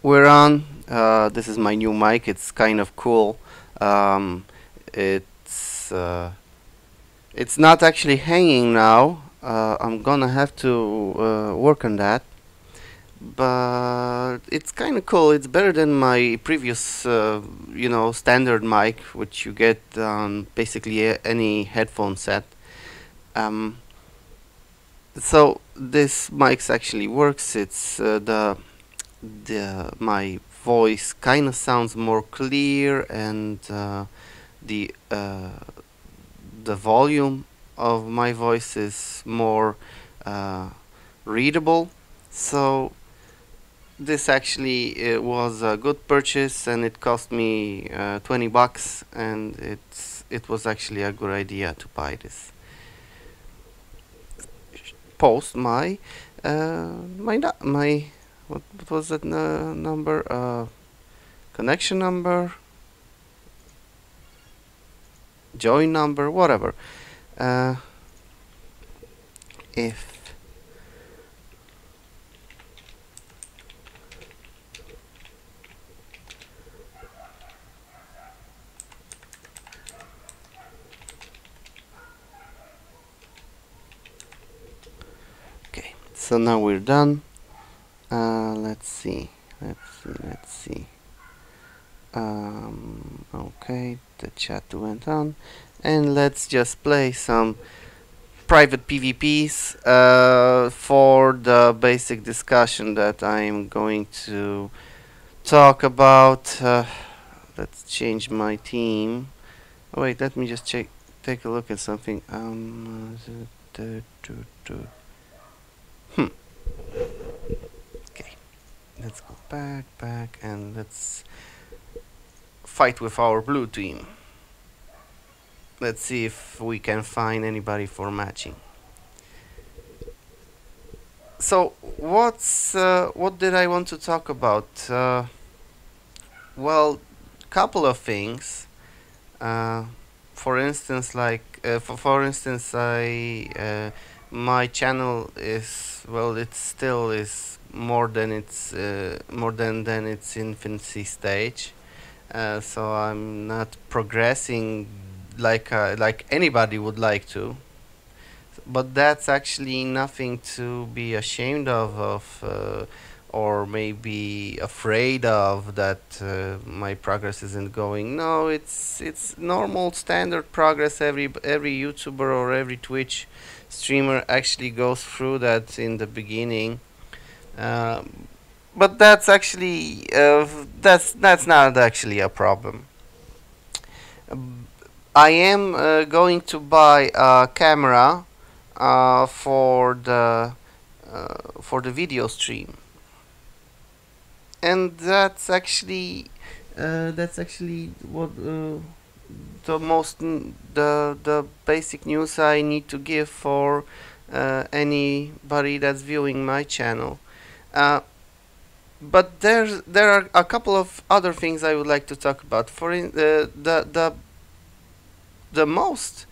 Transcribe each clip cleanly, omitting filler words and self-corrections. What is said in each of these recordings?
We're on. This is my new mic. It's kind of cool. Um, it's uh, it's not actually hanging now. I'm gonna have to work on that. But it's kind of cool. It's better than my previous, standard mic, which you get on basically any headphone set. Um, so this mic actually works. It's the my voice kind of sounds more clear, and the uh, the volume of my voice is more uh, readable. So this actually was a good purchase, and it cost me $20, and it was actually a good idea to buy this. Post my my what was that number? Connection number, join number, whatever. Uh, if Okay, so now we're done. Let's see. Okay, the chat went on, and let's just play some private PvPs for the basic discussion that I'm going to talk about. Let's change my team. Oh, wait, let me just take a look at something. Okay, let's go back, and let's fight with our blue team. Let's see if we can find anybody for matching. So what did I want to talk about? Well, couple of things. For instance, for instance, my channel is, well, it still is more than its infancy stage. So I'm not progressing like anybody would like to. But that's actually nothing to be ashamed of, or maybe afraid of, that my progress isn't going. No, it's normal, standard progress. Every YouTuber or every Twitch streamer actually goes through that in the beginning. But that's actually that's not actually a problem. I am going to buy a camera for the video stream, and that's actually what the basic news I need to give for anybody that's viewing my channel. But there are a couple of other things I would like to talk about. The most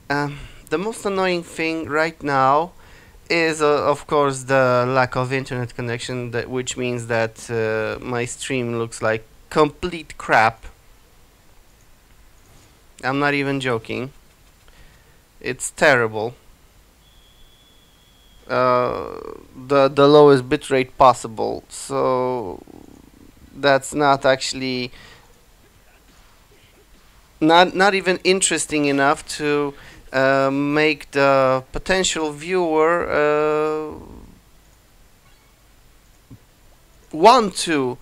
the most annoying thing right now is of course the lack of internet connection, which means that my stream looks like complete crap. I'm not even joking. It's terrible. The lowest bitrate possible, so that's not actually not even interesting enough to make the potential viewer want to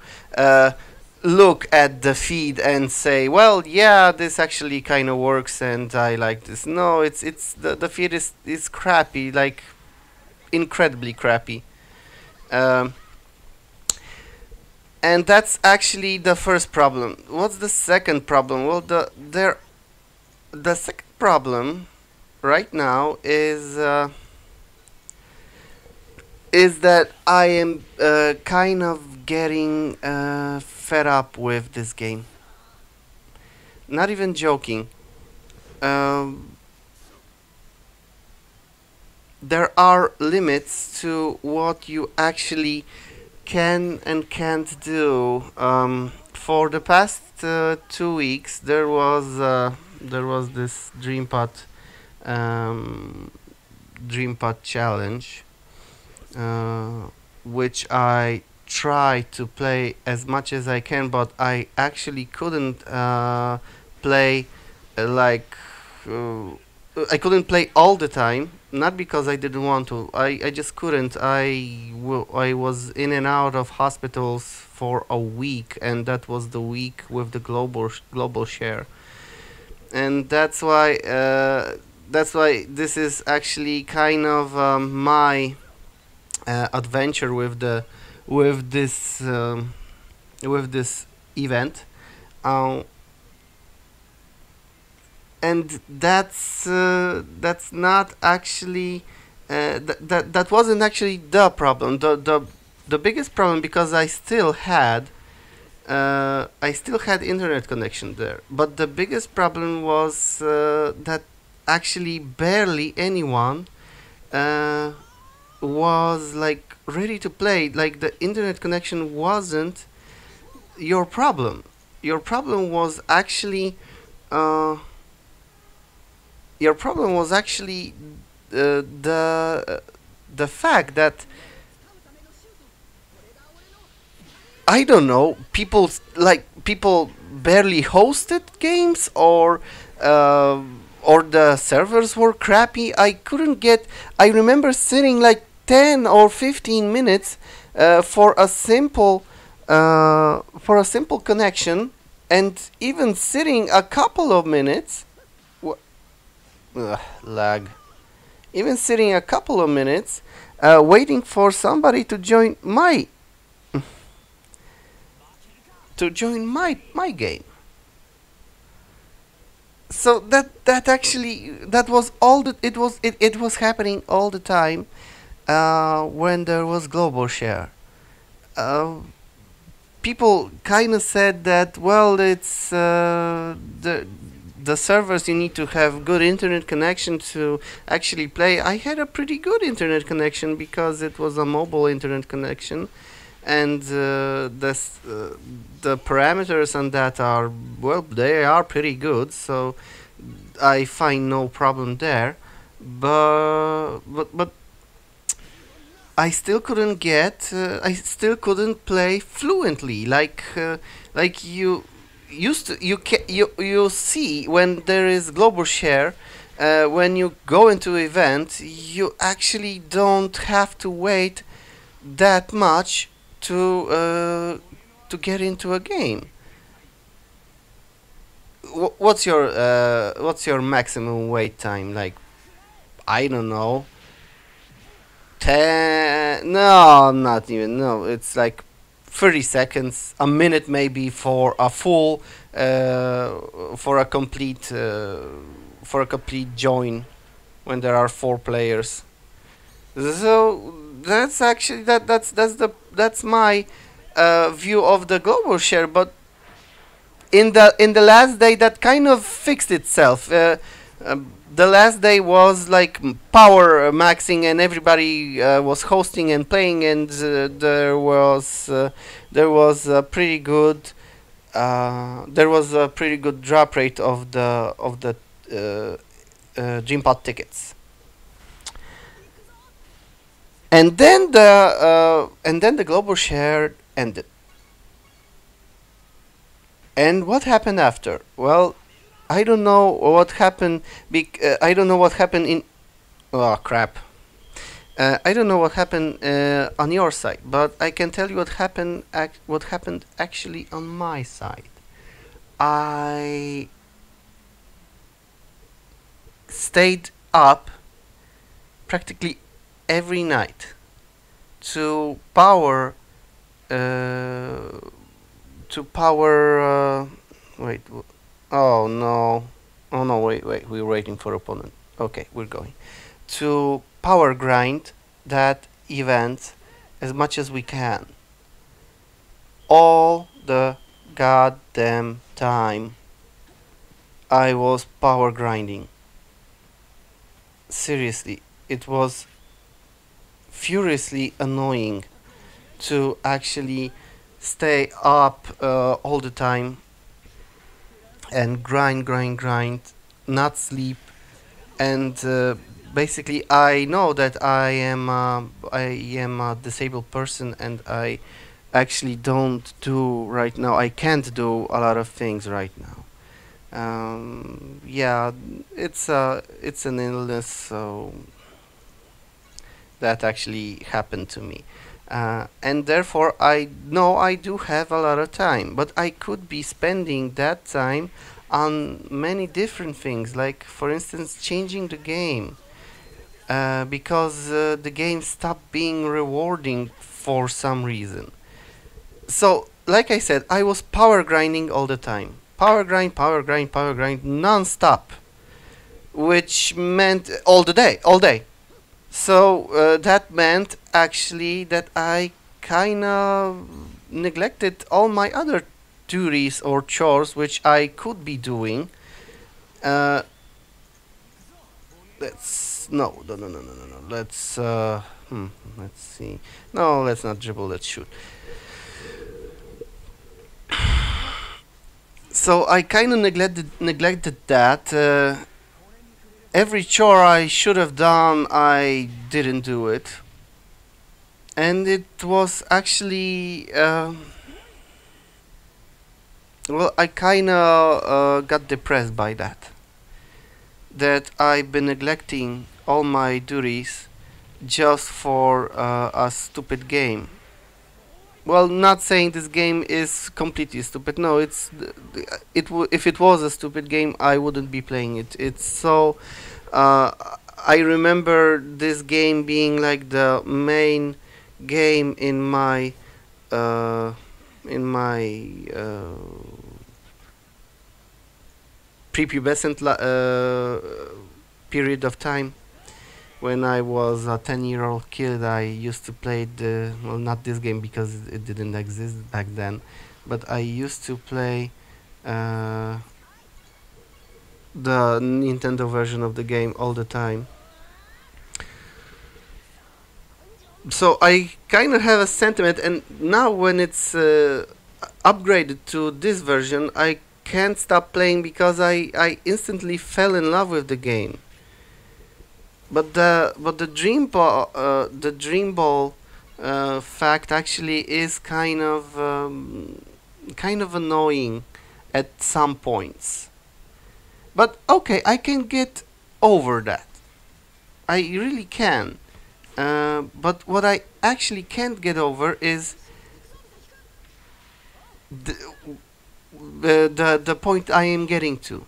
look at the feed and say, well, yeah, this actually kind of works and I like this. No, it's the feed is crappy, like incredibly crappy. And that's actually the first problem. What's the second problem? Well, the second problem right now is that I am kind of getting fed up with this game. Not even joking. There are limits to what you actually can and can't do. For the past 2 weeks, there was this um, DreamPad challenge, uh, which I try to play as much as I can, but I actually couldn't play like I couldn't play all the time. Not because I didn't want to. I just couldn't. I was in and out of hospitals for a week, and that was the week with the global share, and that's why this is actually kind of my adventure with this um, with this event, uh, and that's not actually that wasn't actually the problem. The biggest problem, because I still had internet connection there, but the biggest problem was that actually barely anyone uh, was like ready to play. Like, the internet connection wasn't your problem. Your problem was actually uh, your problem was actually the fact that, I don't know, people barely hosted games, or the servers were crappy. I remember sitting like 10 or 15 minutes for a simple connection, and even sitting a couple of minutes. Lag. Even sitting a couple of minutes, waiting for somebody to join my game. So that actually, that was all that it was happening all the time when there was global share. Uh, People kind of said that, well, it's the servers, you need to have good internet connection to actually play. I had a pretty good internet connection because it was a mobile internet connection, and the parameters on that are, well, they are pretty good, so I find no problem there. But I still couldn't play fluently, like you used to. You see, when there is global share, when you go into event, you actually don't have to wait that much to get into a game. What's your maximum wait time? Like, I don't know, 10, no, not even, no, it's like 30 seconds, a minute maybe, for a full for a complete join, when there are 4 players. So that's actually that's my view of the global share. But in the last day, that kind of fixed itself. The last day was like power maxing, and everybody was hosting and playing, and there was a pretty good drop rate of the Dreampod tickets. And then the global share ended. And what happened after? Well, I don't know what happened. I don't know what happened in. Oh crap! I don't know what happened on your side, but I can tell you what happened. What happened actually on my side. I stayed up practically every night to power. To power. Wait. Oh no. Oh no, wait, we're waiting for opponent. Okay, we're going to power grind that event as much as we can. All the goddamn time I was power grinding. Seriously, it was furiously annoying to actually stay up all the time and grind, not sleep, and basically I know that I am a disabled person, and I actually don't do right now. I can't do a lot of things right now. Yeah, it's an illness, so that actually happened to me. And therefore I know I do have a lot of time, but I could be spending that time on many different things, like for instance changing the game, because the game stopped being rewarding for some reason. So like I said, I was power grinding all the time, power grind non-stop, which meant all day. So that meant actually that I kind of neglected all my other duties or chores which I could be doing. Uh, let's no. Let's see. No, let's not dribble. Let's shoot. So I kind of neglected that. Every chore I should have done, I didn't do it, and it was actually well, I kind of got depressed by that. That I've been neglecting all my duties just for a stupid game. Well, not saying this game is completely stupid. No, if it was a stupid game, I wouldn't be playing it. It's so. Uh, I remember this game being like the main game in my uh, in my prepubescent period of time. When I was a 10-year-old kid, I used to play well, not this game because it didn't exist back then, but I used to play the Nintendo version of the game all the time. So I kind of have a sentiment, and now when it's upgraded to this version, I can't stop playing because I instantly fell in love with the game. But the Dream Ball fact actually is kind of annoying at some points. But okay, I can get over that. I really can. But what I actually can't get over is the the point I am getting to.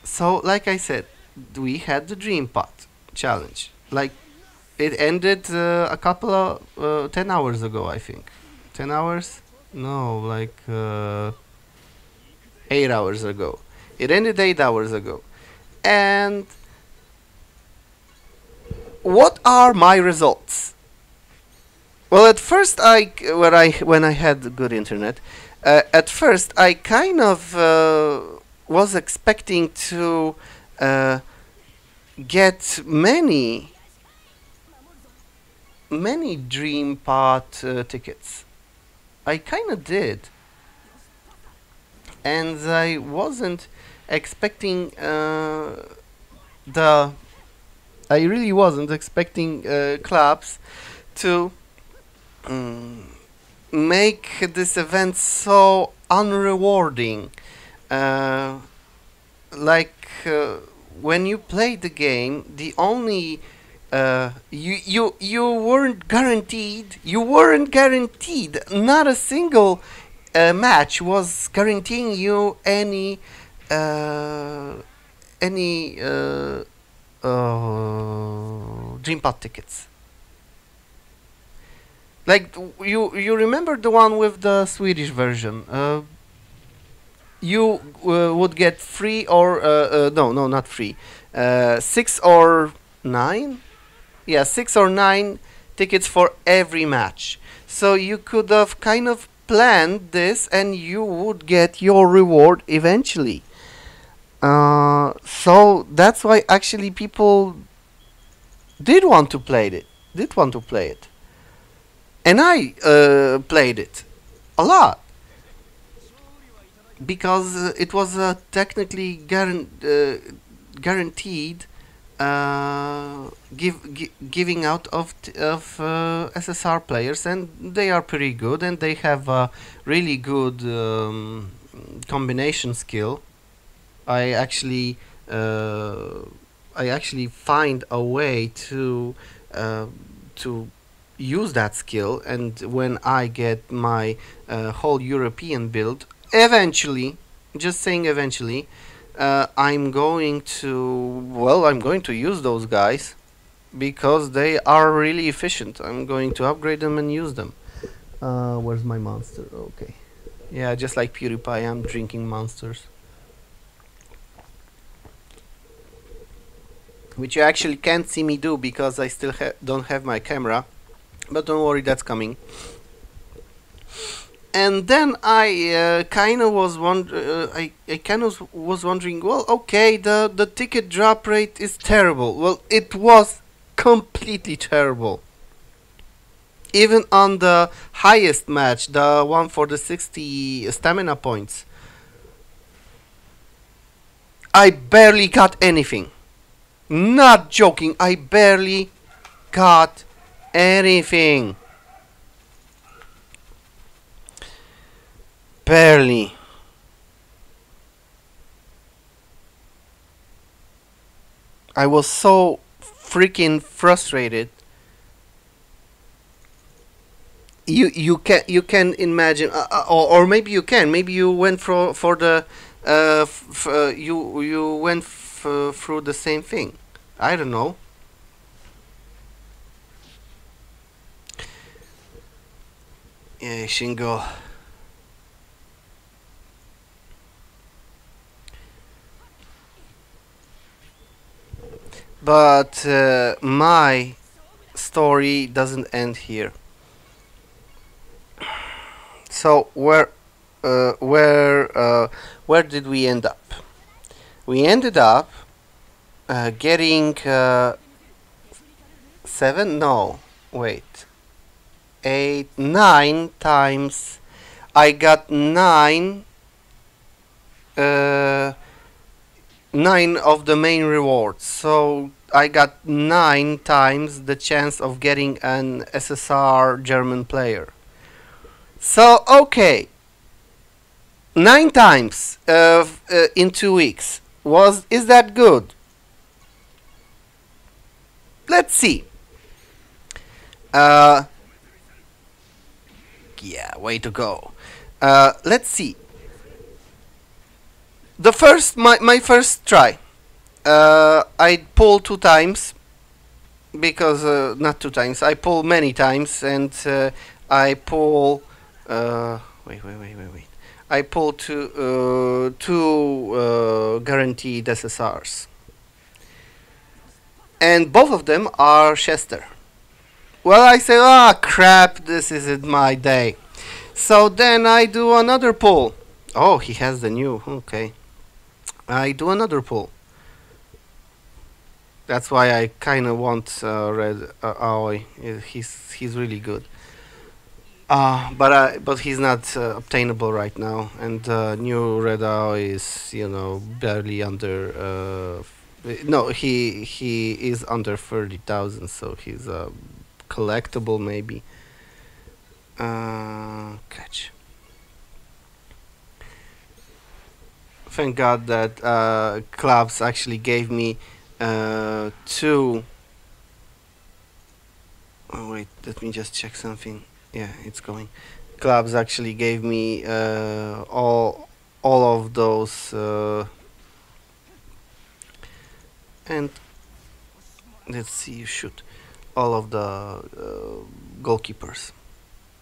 So, like I said, we had the Dream Pot challenge. Like, it ended a couple of 10 hours ago, I think. 10 hours? No, like 8 hours ago. It ended 8 hours ago. And what are my results? Well, at first, when I had good internet, at first I kind of was expecting to get many Dream Pot tickets. I kind of did, and I wasn't expecting the. I really wasn't expecting KLABs to make this event so unrewarding. Like when you play the game, the only you weren't guaranteed. You weren't guaranteed. Not a single match was guaranteeing you any Dream Pod tickets. Like you remember the one with the Swedish version? You would get free or no, not free. 6 or 9? Yeah, 6 or 9 tickets for every match. So you could have kind of planned this, and you would get your reward eventually. So that's why actually people did want to play it. And I played it a lot because it was technically guaranteed giving out of SSR players, and they are pretty good, and they have a really good combination skill. I actually uh, I actually find a way to use that skill, and when I get my whole European build, eventually, just saying eventually, I'm going to use those guys because they are really efficient. I'm going to upgrade them and use them. Where's my monster? Okay. Yeah, just like PewDiePie, I'm drinking monsters. Which you actually can't see me do because I still don't have my camera. But don't worry, that's coming. And then I kind of was wondering, well, okay, the ticket drop rate is terrible. Well, it was completely terrible. Even on the highest match, the one for the 60 stamina points, I barely got anything. Not joking, I barely got anything. Barely. I was so freaking frustrated. You can imagine, or maybe you can. Maybe you went for the you went through the same thing. I don't know. Yeah, Shingo. But my story doesn't end here. So where did we end up? We ended up getting 7. No, wait. 8, 9 times. I got 9. 9 of the main rewards. So I got 9 times the chance of getting an SSR German player. So okay, 9 times in 2 weeks. Is that good? Let's see. Yeah, way to go. Let's see. The my first try, I pulled 2 times because not 2 times. I pull many times, and I pull. Wait. I pull two guaranteed SSRs, and both of them are Chester. Well, I say, ah, crap, this isn't my day. So then I do another pull. Oh, he has the new. Okay. I do another pull. That's why I kind of want Red Aoi. He's really good. But he's not obtainable right now, and new Red Aoi is, you know, barely under. No, he is under 30,000, so he's collectible maybe. Catch. Thank God that KLAB actually gave me 2. Oh wait, let me just check something. Yeah, it's going. KLAB actually gave me all of those, and let's see, shoot, all of the goalkeepers,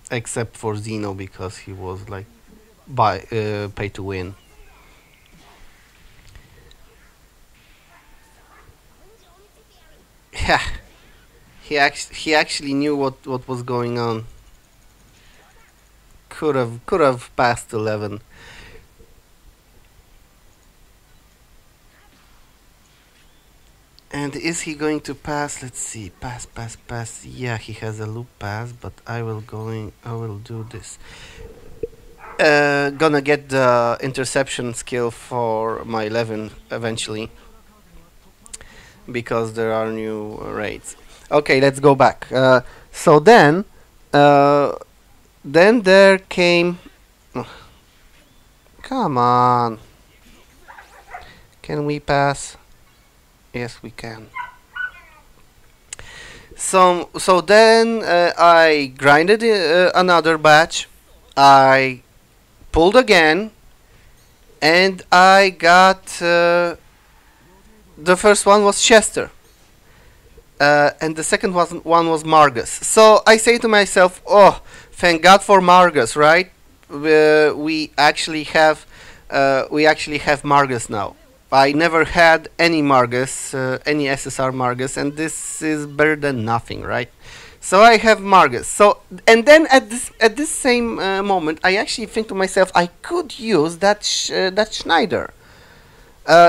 except for Zeno because he was like pay to win. Yeah, he actually knew what was going on. Could have passed 11. And is he going to pass? Let's see. Pass, pass, pass. Yeah, he has a loop pass, but I will do this. Gonna get the interception skill for my 11 eventually, because there are new raids. Okay, let's go back. So then there came. Come on. Can we pass? Yes, we can. So then I grinded another batch. I pulled again, and I got the first one was Chester, and the second one was Margus. So I say to myself, "Oh, thank God for Margus, right? We actually have Margus now. I never had any Margus, any SSR Margus, and this is better than nothing, right? So I have Margus. So, and then at this same moment, I actually think to myself, I could use that Schneider.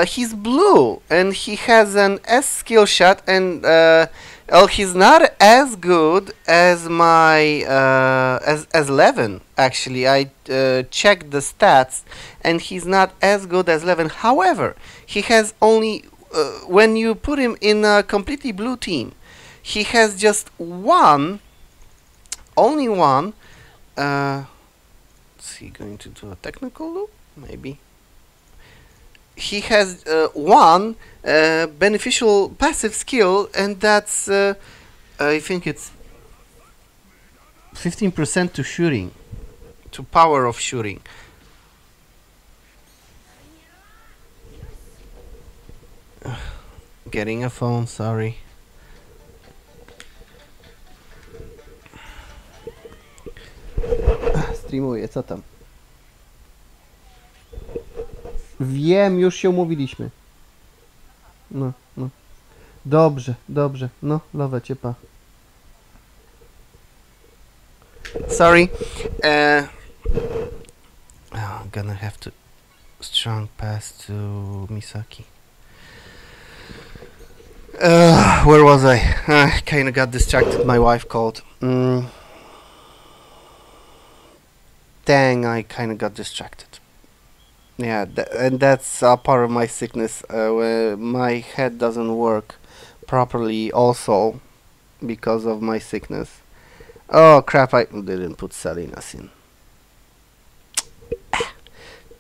He's blue, and he has an S skill shot, and well, he's not as good as my as Levin. Actually, I checked the stats, and he's not as good as Levin. However, he has only when you put him in a completely blue team, he has just only one. Is he going to do a technical loop? Maybe. He has one beneficial passive skill, and that's I think it's 15% to shooting, to power of shooting. Getting a phone, sorry. Streamuję, co tam? Wiem, już się umówiliśmy. No. Dobrze. No, love cię, pa. Sorry. I'm gonna have to strong pass to Misaki. Where was I? I kinda got distracted. My wife called. Dang, I kinda got distracted. Yeah, and that's part of my sickness. Where my head doesn't work properly also because of my sickness. Oh crap, I didn't put Salinas in.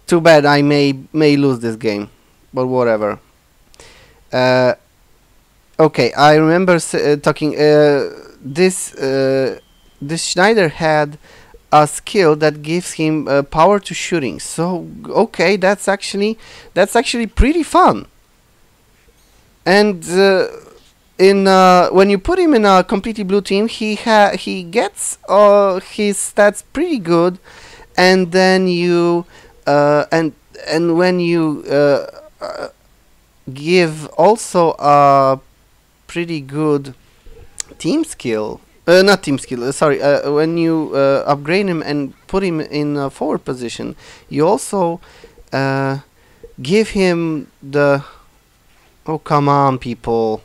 Too bad, I may lose this game, but whatever. Okay, I remember talking. This Schneider had a skill that gives him power to shooting. So okay, that's actually pretty fun. And when you put him in a completely blue team, he gets his stats pretty good, and then you and when you give also a pretty good team skill. Not team skill, sorry, when you upgrade him and put him in a forward position, you also give him the... Oh, come on, people.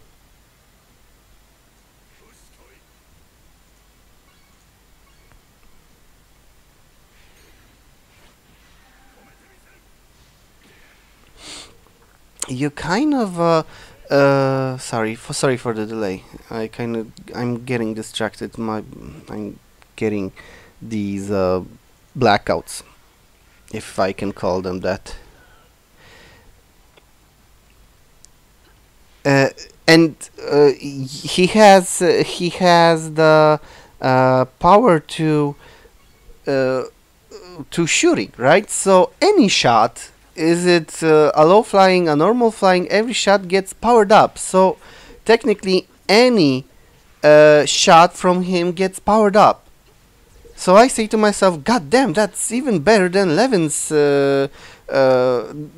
You kind of... sorry for the delay. I'm getting distracted. I'm getting these blackouts, if I can call them that. And he has the power to shooting, right? So any shot. Is it a low flying, a normal flying? Every shot gets powered up. So technically, any shot from him gets powered up. So I say to myself, "God damn, that's even better than Levin's.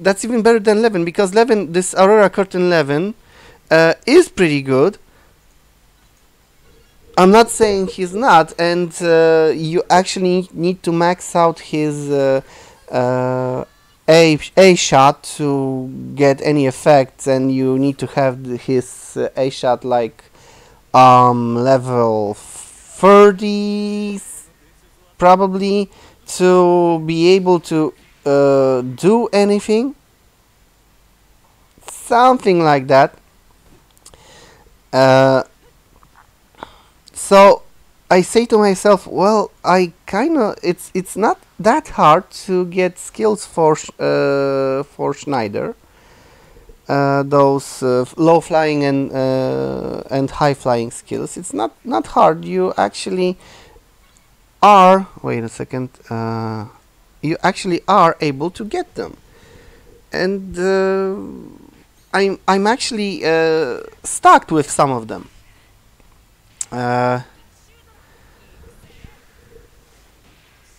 That's even better than Levin, because Levin, this Aurora Curtain Levin, is pretty good. I'm not saying he's not, and you actually need to max out his." A shot to get any effect, and you need to have his A shot like level 30 probably to be able to do anything, something like that. So I say to myself, well, I kind of it's not that hard to get skills for Schneider. Those low flying and high flying skills. It's not hard. You actually are. Wait a second. You actually are able to get them, and I'm actually stuck with some of them.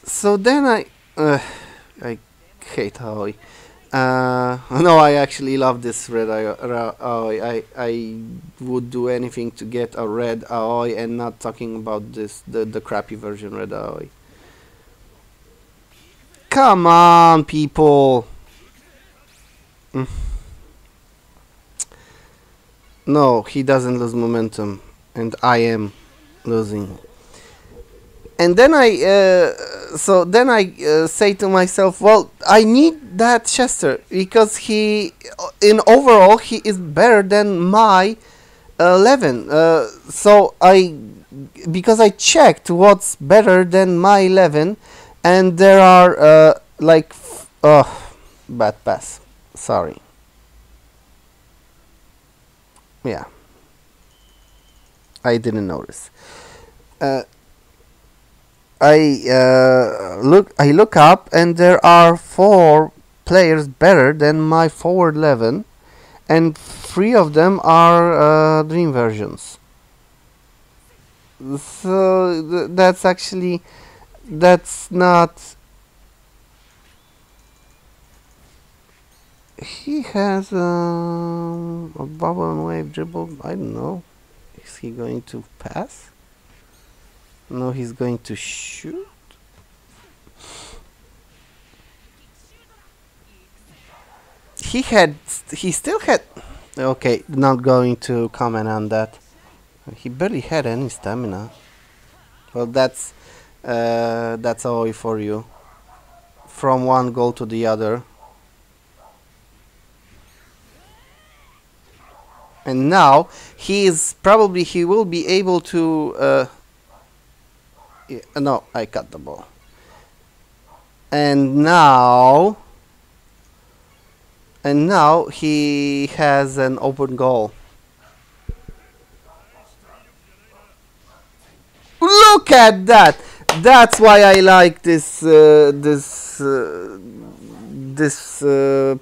So then I hate Aoi. No, I actually love this red Aoi. I would do anything to get a red Aoi, and not talking about this the crappy version red Aoi. Come on, people. No, he doesn't lose momentum, and I am losing. And then I say to myself, well, I need that Chester because he, in overall, he is better than my 11. So because I checked what's better than my 11, and there are like, bad pass. Sorry. Yeah, I didn't notice. I look up, and there are 4 players better than my forward 11, and 3 of them are dream versions. So that's actually, that's not. He has a bubble and wave dribble. I don't know. Is he going to pass? No, he's going to shoot. He still had. Okay, not going to comment on that. He barely had any stamina. Well, that's all for you. From one goal to the other. And now he will be able to. Yeah, no, I cut the ball. And now he has an open goal. Look at that! That's why I like this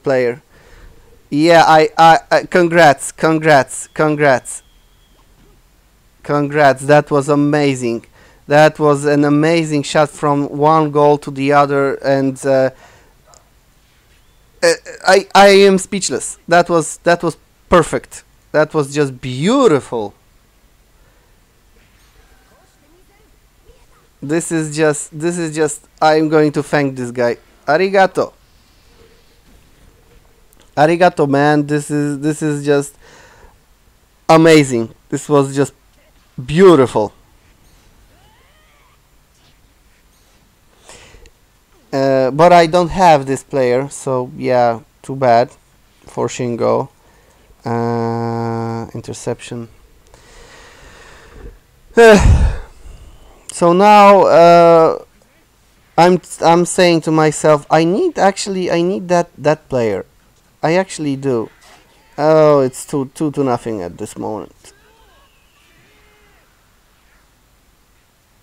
player. Yeah, I congrats. That was amazing. That was an amazing shot from one goal to the other, and I am speechless. That was perfect. That was just beautiful. This is just I'm going to thank this guy. Arigato. Arigato, man. This is just amazing. This was just beautiful. But I don't have this player, so yeah, too bad for Shingo. Interception. So now I'm saying to myself, I need that player. I actually do. Oh, it's 2-0 at this moment.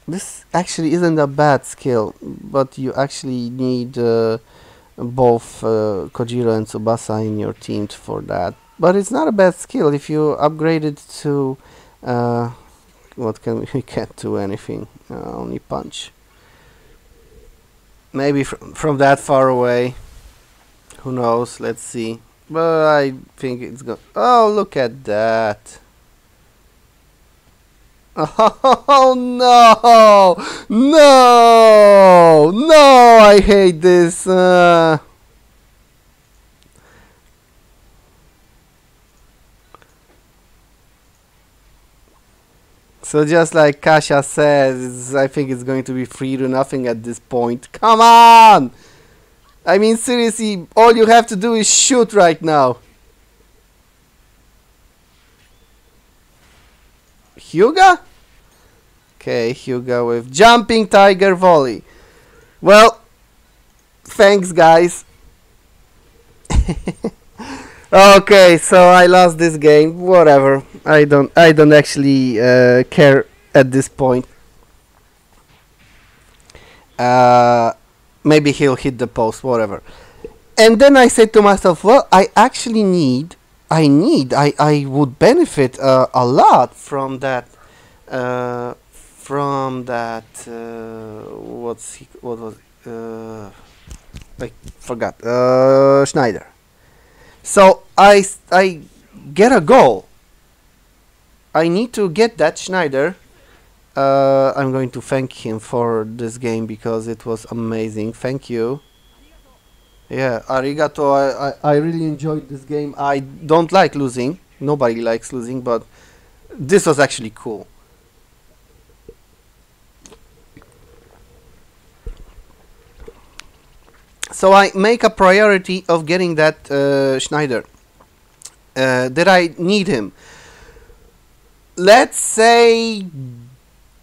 This actually isn't a bad skill, but you actually need both Kojiro and Tsubasa in your team for that. But it's not a bad skill if you upgrade it to we can't do anything, only punch. Maybe from that far away, who knows, let's see. But I think it's good. Oh, look at that. Oh no, I hate this. So just like Kasha says, I think it's going to be 3-0 at this point. Come on! I mean, seriously, all you have to do is shoot right now. Hyuga? Okay, Hyuga with jumping tiger volley. Well, thanks guys. Okay, so I lost this game. Whatever. I don't actually care at this point. Maybe he'll hit the post, whatever. And then I said to myself, well, I would benefit a lot from that. I forgot. Schneider. So I get a goal. I need to get that Schneider. I'm going to thank him for this game because it was amazing. Thank you. Yeah, arigato. I really enjoyed this game. I don't like losing. Nobody likes losing, but this was actually cool. So I make a priority of getting that Schneider. Did I need him? Let's say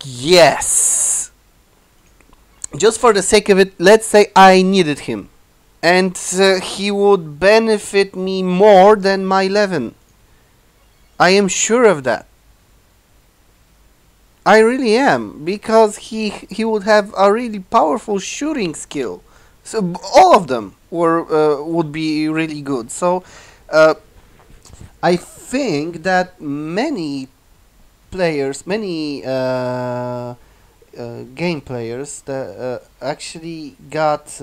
yes. Just for the sake of it, let's say I needed him. And he would benefit me more than my 11. I am sure of that. I really am. Because he would have a really powerful shooting skill. So all of them would be really good. So I think that many players, many game players that actually got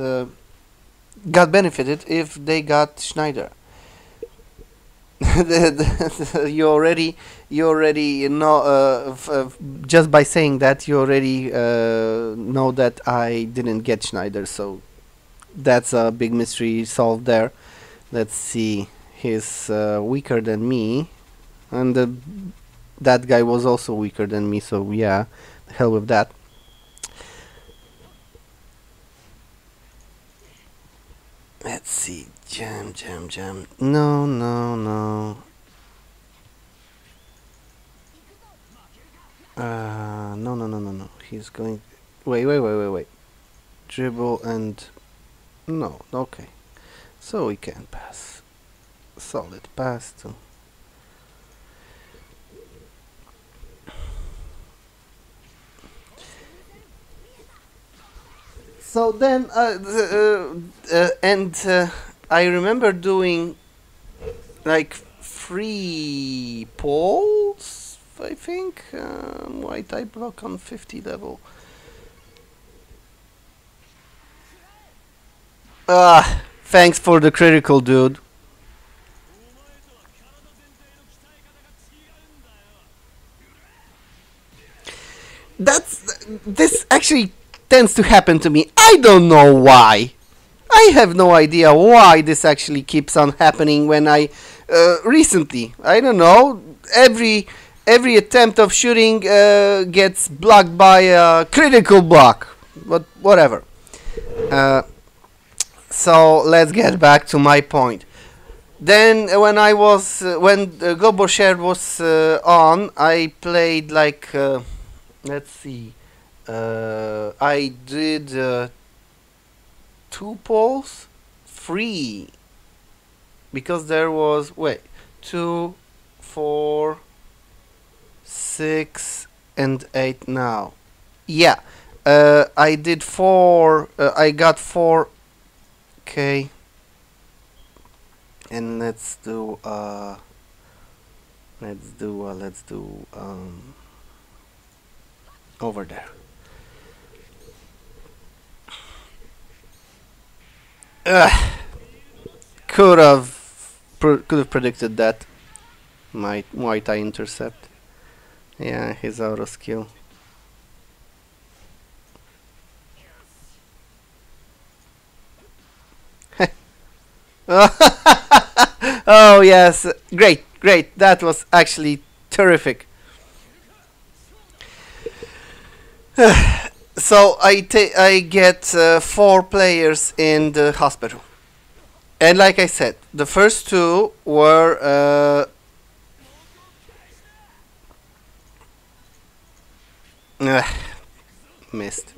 benefited if they got Schneider. you already know, just by saying that you already know that I didn't get Schneider, so that's a big mystery solved there. Let's see, he's weaker than me, and that guy was also weaker than me, so yeah, the hell with that. Let's see, jam. No. No. He's going. Wait. Dribble and. No, okay. So we can pass. Solid pass to. So then, I remember doing like 3 polls, I think. White eye block on 50 level. Thanks for the critical, dude. This actually tends to happen to me. I don't know why. I have no idea why this actually keeps on happening when I recently, I don't know, every attempt of shooting gets blocked by a critical block, but whatever. So let's get back to my point. Then when Gobosher was on, I played like let's see, I did 2 polls, 3, because there was 2, 4, 6 and 8 now. Yeah, I did 4. I got 4. Okay, and let's do over there. Could have predicted that. My Muay Thai intercept. Yeah, his auto skill. Oh yes, great. That was actually terrific. So I get 4 players in the hospital, and like I said, the first two were missed.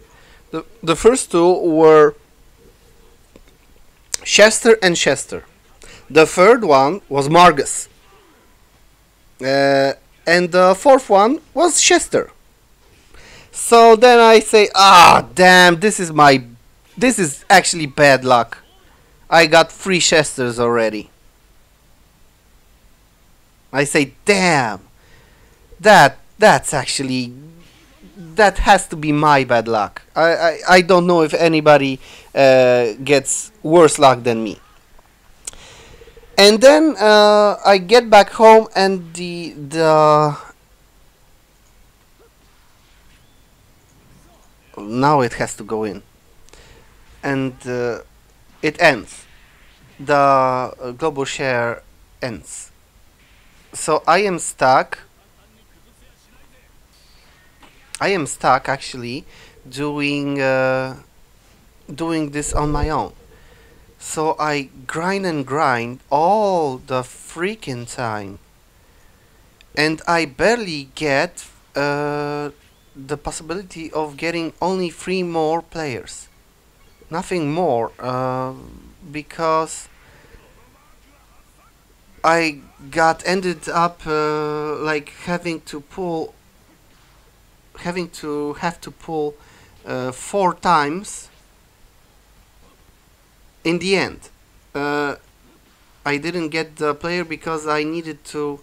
The first two were Chester and Chester. The third one was Margus, uh, and the fourth one was Chester. So then I say, ah, damn, this is actually bad luck. I got 3 Chesters already. I say, damn, that's actually, that has to be my bad luck. I don't know if anybody gets worse luck than me. And then I get back home, and the now it has to go in, and it ends. The global share ends. So I am stuck. I am stuck actually doing doing this on my own. So I grind and grind all the freaking time, and I barely get the possibility of getting only 3 more players, nothing more, because I got ended up like having to pull, have to pull 4 times in the end. I didn't get the player because I needed to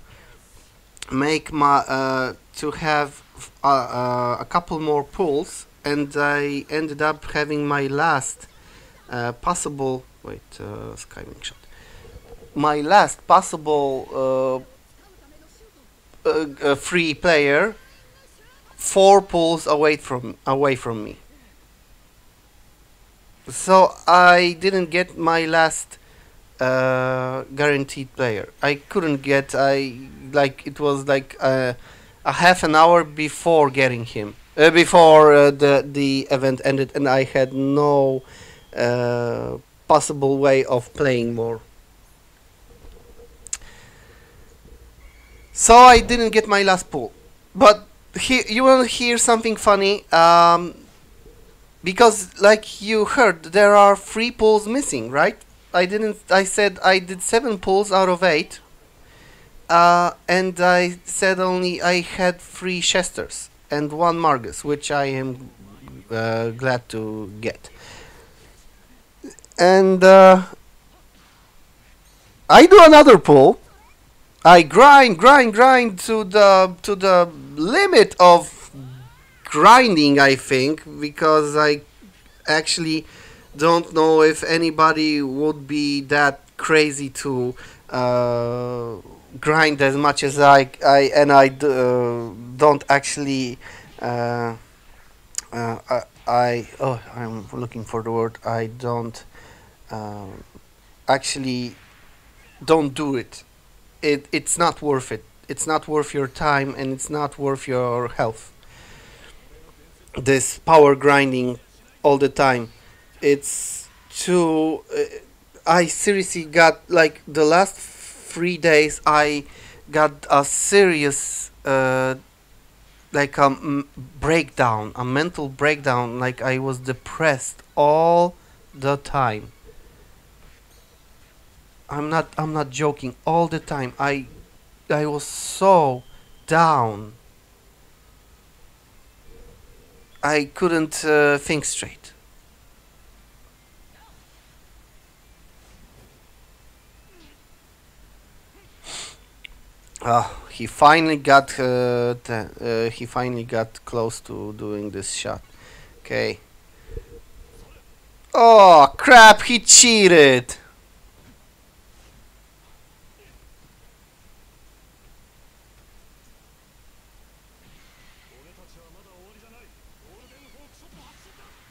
make my to have a couple more pulls, and I ended up having my last possible skywing shot. My last possible free player 4 pulls away from me. So I didn't get my last guaranteed player. I couldn't get. It was like a half an hour before getting him. Before the event ended, and I had no possible way of playing more. So I didn't get my last pull. But you want to hear something funny? Because like you heard, there are 3 pulls missing, right? I said I did 7 pulls out of 8. And I said only I had 3 Chesters and 1 Margus, which I am glad to get. And I do another pull. I grind to the limit of grinding, I think, because I actually don't know if anybody would be that crazy to grind as much as I don't actually I'm looking for the word. I don't actually don't do it. It's not worth it. It's not worth your time, and it's not worth your health. This power grinding all the time. It's too. I seriously got, like, the last 3 days. I got a serious like a breakdown, a mental breakdown. Like, I was depressed all the time. I'm not joking. All the time, I was so down. I couldn't think straight. He finally got he finally got close to doing this shot. Okay. Oh crap! He cheated.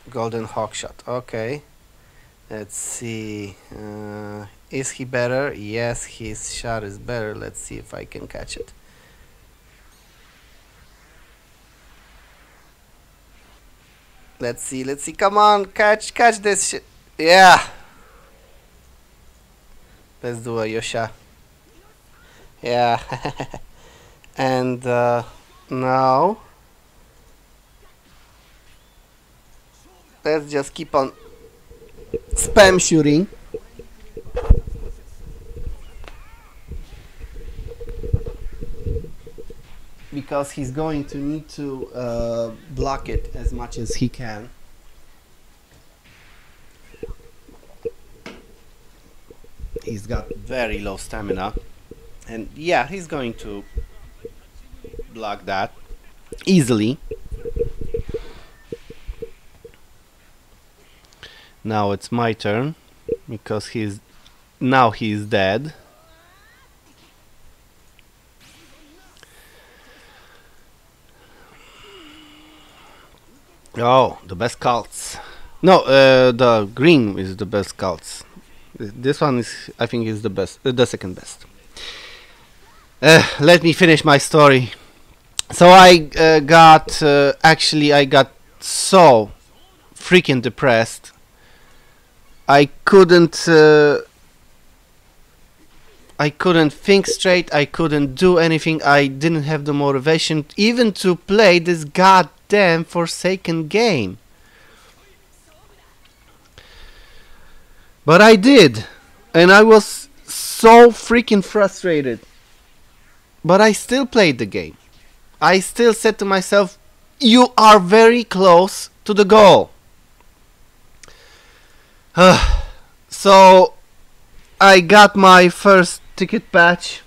Golden Hawk shot. Okay. Let's see. Is he better? Yes, his shot is better. Let's see if I can catch it. Let's see, let's see. Come on, catch this shit. Yeah. Let's do a Yosha. Yeah. And now let's just keep on spam shooting. Because he's going to need to block it as much as he can. He's got very low stamina. And yeah, he's going to block that easily. Now it's my turn, because he's dead. Oh, the best cults. No, the green is the best cults. This one is, I think, is the best, the second best. Let me finish my story. So I got actually I got so freaking depressed. I couldn't think straight. I couldn't do anything. I didn't have the motivation even to play this goddamn Forsaken game. But I did, and I was so freaking frustrated. But I still played the game. I still said to myself, you are very close to the goal. So I got my first ticket patch,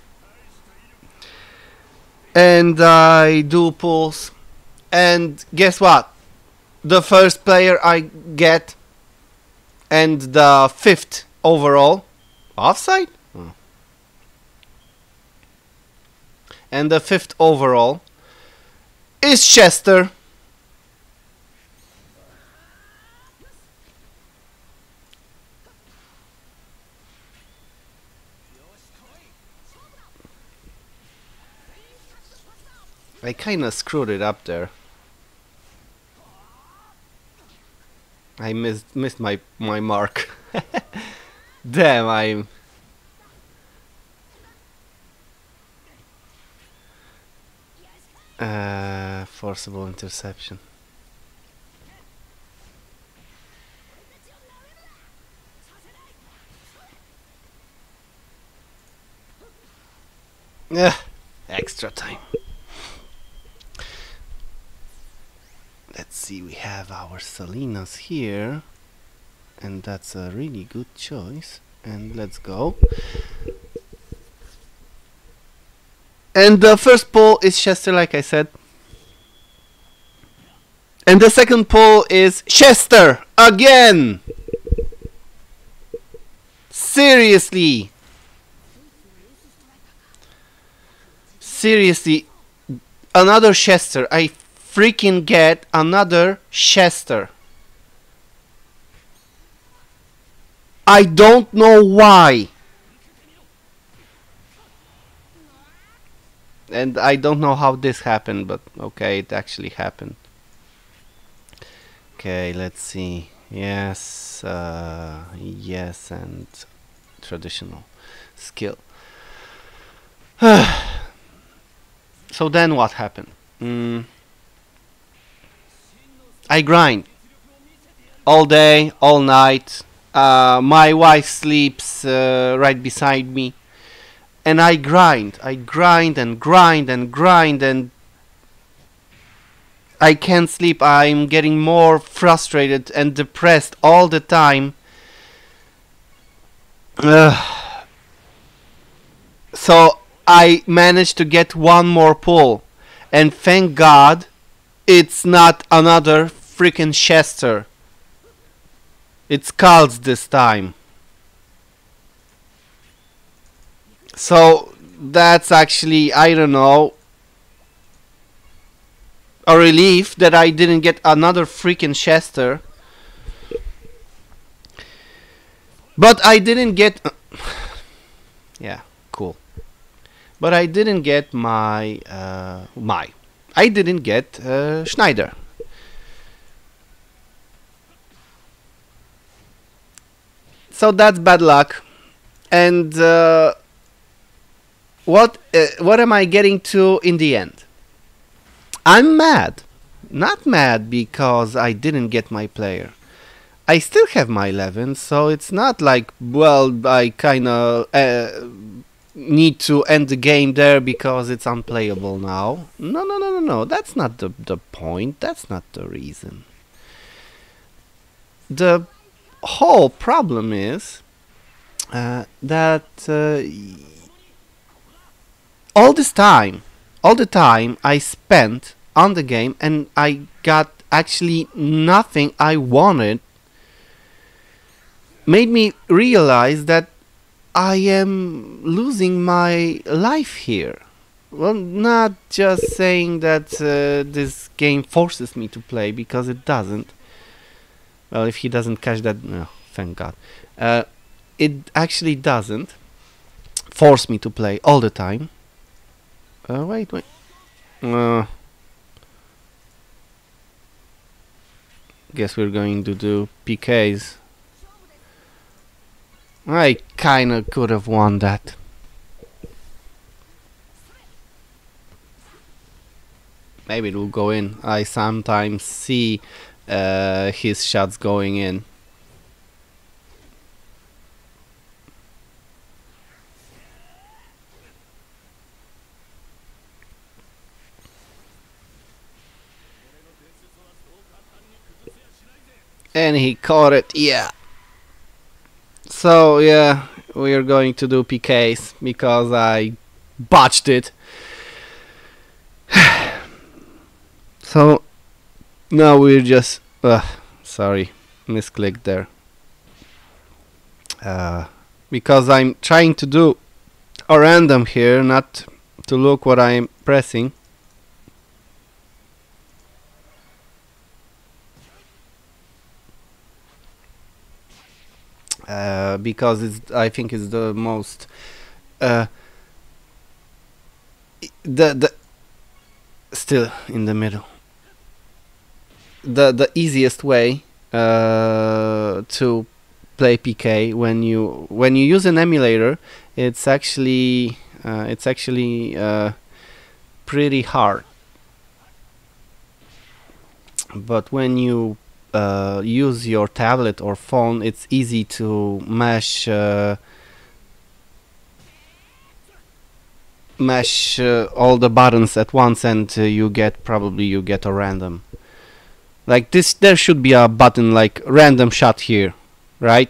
and I do pulls, and guess what? The first player I get, and the 5th overall, offside? Oh. And the 5th overall is Chester. I kinda screwed it up there. I missed my mark. Damn, I'm forcible interception. Extra time. Let's see, we have our Salinas here, and that's a really good choice. And let's go. And the first pull is Chester, like I said. And the second pull is Chester again. Seriously. Seriously. Another Chester. I freaking get another Chester. I don't know why. And I don't know how this happened, but okay, it actually happened. Okay, let's see. Yes, yes, and traditional skill. So then what happened? I grind all day, all night. My wife sleeps right beside me, and I grind and grind and grind, and I can't sleep. I'm getting more frustrated and depressed all the time. So I managed to get one more pull, and thank God it's not another freaking Chester. It's Cults this time. So that's actually, I don't know, a relief that I didn't get another freaking Chester. But I didn't get yeah, cool. But I didn't get my I didn't get Schneider. So that's bad luck. And what am I getting to in the end? I'm mad. Not mad because I didn't get my player. I still have my 11, so it's not like, well, I kinda need to end the game there because it's unplayable now. No. That's not the point. That's not the reason. The whole problem is that all the time I spent on the game and I got actually nothing I wanted, made me realize that I am losing my life here. Well, not just saying that this game forces me to play, because it doesn't. Well, if he doesn't catch that, no, thank God. It actually doesn't force me to play all the time. Wait. Guess we're going to do PKs. I kinda could have won that. Maybe it will go in. I sometimes see his shots going in. And he caught it, yeah. So yeah, we are going to do PKs because I botched it. So now we're just sorry, misclicked there. Because I'm trying to do a random here, not to look what I'm pressing. Because I think it's the most the still in the middle, the easiest way to play PK when you use an emulator. It's actually pretty hard, but when you use your tablet or phone, it's easy to mash all the buttons at once, and you get a random. Like this, there should be a button like random shot here, right?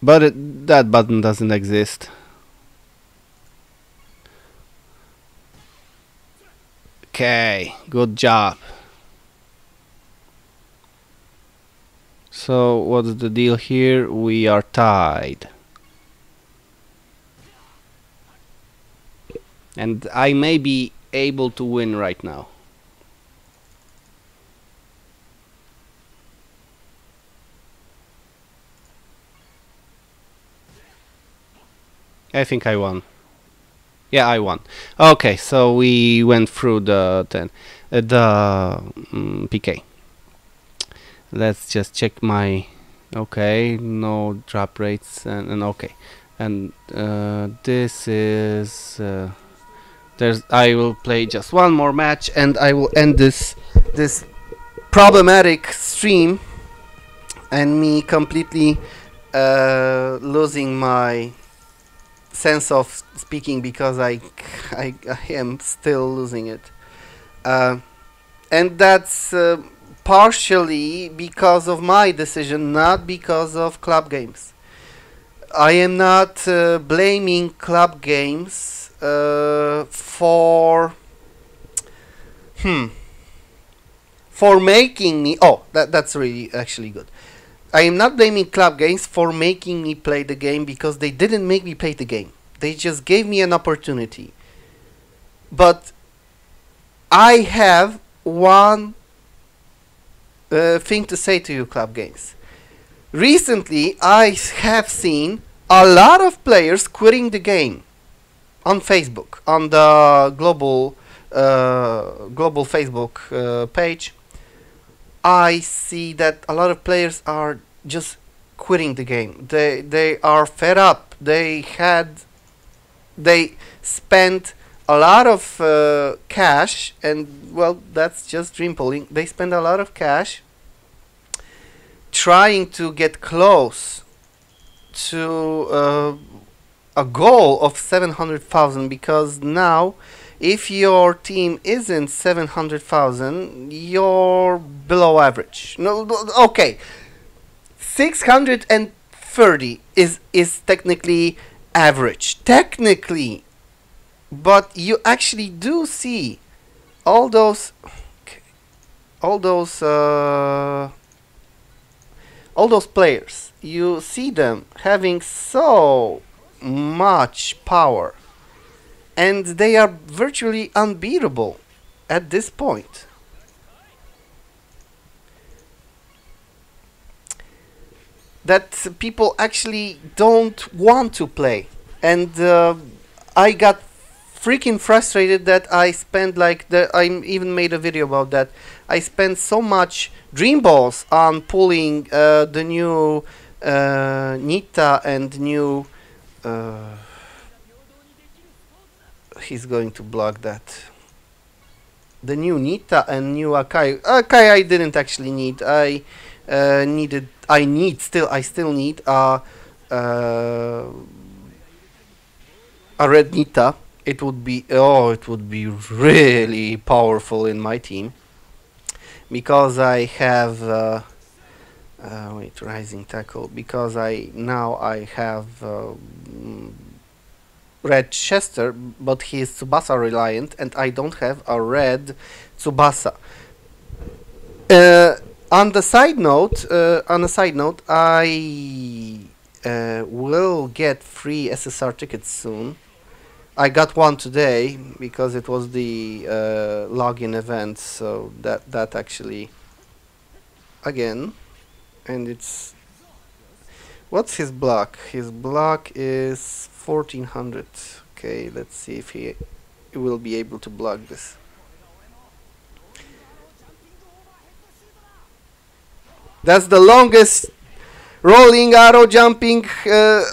But that button doesn't exist. Okay, good job. So what's the deal here? We are tied. And I may be able to win right now. I think I won. Yeah, I won. Okay, so we went through the PK. Let's just check my. Okay, no drop rates and okay, and this is I will play just one more match and I will end this problematic stream and me completely losing my sense of speaking because I am still losing it, and that's partially because of my decision, not because of KLAB games. I am not blaming KLAB games for making me. Oh, that's really actually good. I am not blaming KLAB games for making me play the game, because they didn't make me play the game. They just gave me an opportunity. But I have one thing to say to you, KLAB games. Recently, I have seen a lot of players quitting the game on Facebook, on the global Facebook page. I see that a lot of players are just quitting the game. They are fed up. They spent a lot of cash, and well, that's just dream pulling. They spend a lot of cash trying to get close to a goal of 700,000, because now if your team isn't 700,000, you're below average. No, okay, 630 is technically average, technically, but you actually do see all those all those players. You see them having so much power, and they are virtually unbeatable at this point. That people actually don't want to play, and I got freaking frustrated that I spent I even made a video about that. I spent so much dream balls on pulling the new Nita and new he's going to block that. The new Nita and new Akai. Akai I didn't actually need. I still need a red Nita. It would be really powerful in my team, because I have wait, rising tackle, because I have red Chester, but he is Tsubasa reliant, and I don't have a red Tsubasa. On a side note, I will get free SSR tickets soon. I got one today because it was the login event, so that actually again, and it's, what's his block? His block is 1400. Okay, let's see if he will be able to block this. That's the longest rolling arrow jumping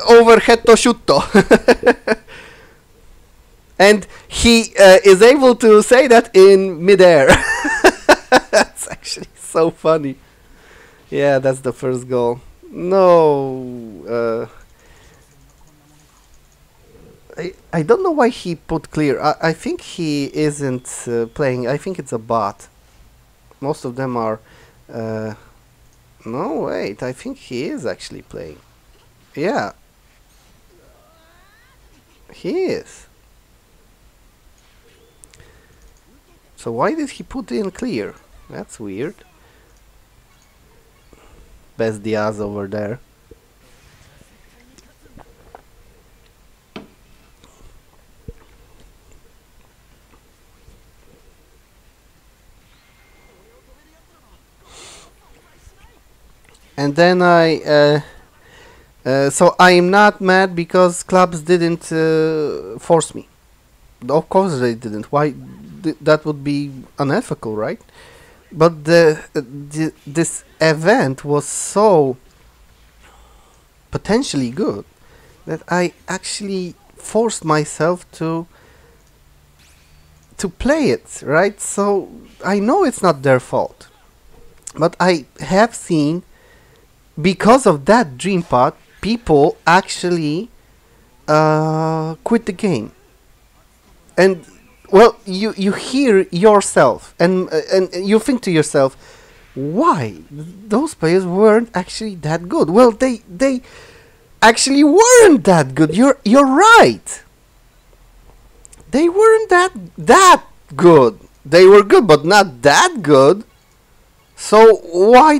overhead toshuto. And he is able to say that in midair. That's actually so funny. Yeah, that's the first goal. No. I don't know why he put clear. I think he isn't playing. I think it's a bot. Most of them are... no, wait. I think he is actually playing. Yeah. He is. So why did he put in clear? That's weird. Best Diaz over there. And then so I am not mad because clubs didn't force me. Of course they didn't. Why? That would be unethical, right? But this event was so potentially good that I actually forced myself to play it, right? So I know it's not their fault, but I have seen, because of that dream pod, people actually quit the game. And well, you hear yourself, and you think to yourself, why those players weren't actually that good? Well, they actually weren't that good. You're right. They weren't that good. They were good, but not that good. So why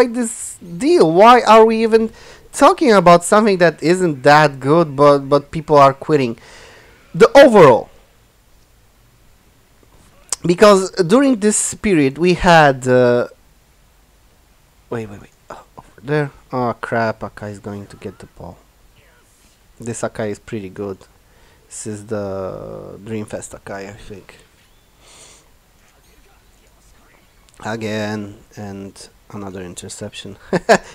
this deal? Why are we even talking about something that isn't that good, but people are quitting? The overall, because during this period we had wait, over there. Oh crap, Akai is going to get the ball. This Akai is pretty good. This is the Dreamfest Akai, I think. Again, and another interception.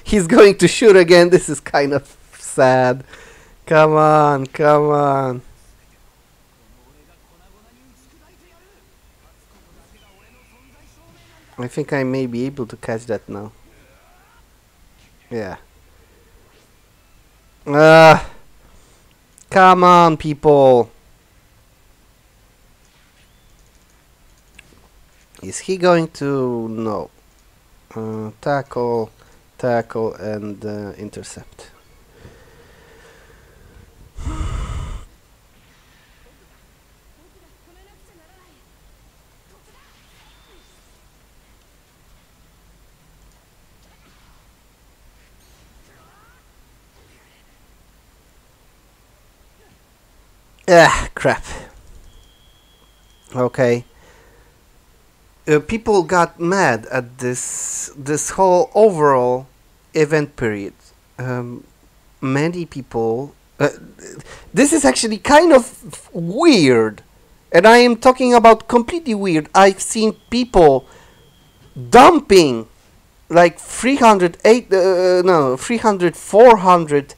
He's going to shoot again. This is kind of sad. Come on, come on. I think I may be able to catch that now. Yeah. Come on, people. Is he going to... No. Tackle, tackle, and intercept. Ah, crap. Okay. People got mad at this whole overall event period. Many people... this is actually kind of weird. And I am talking about completely weird. I've seen people dumping like 300, 400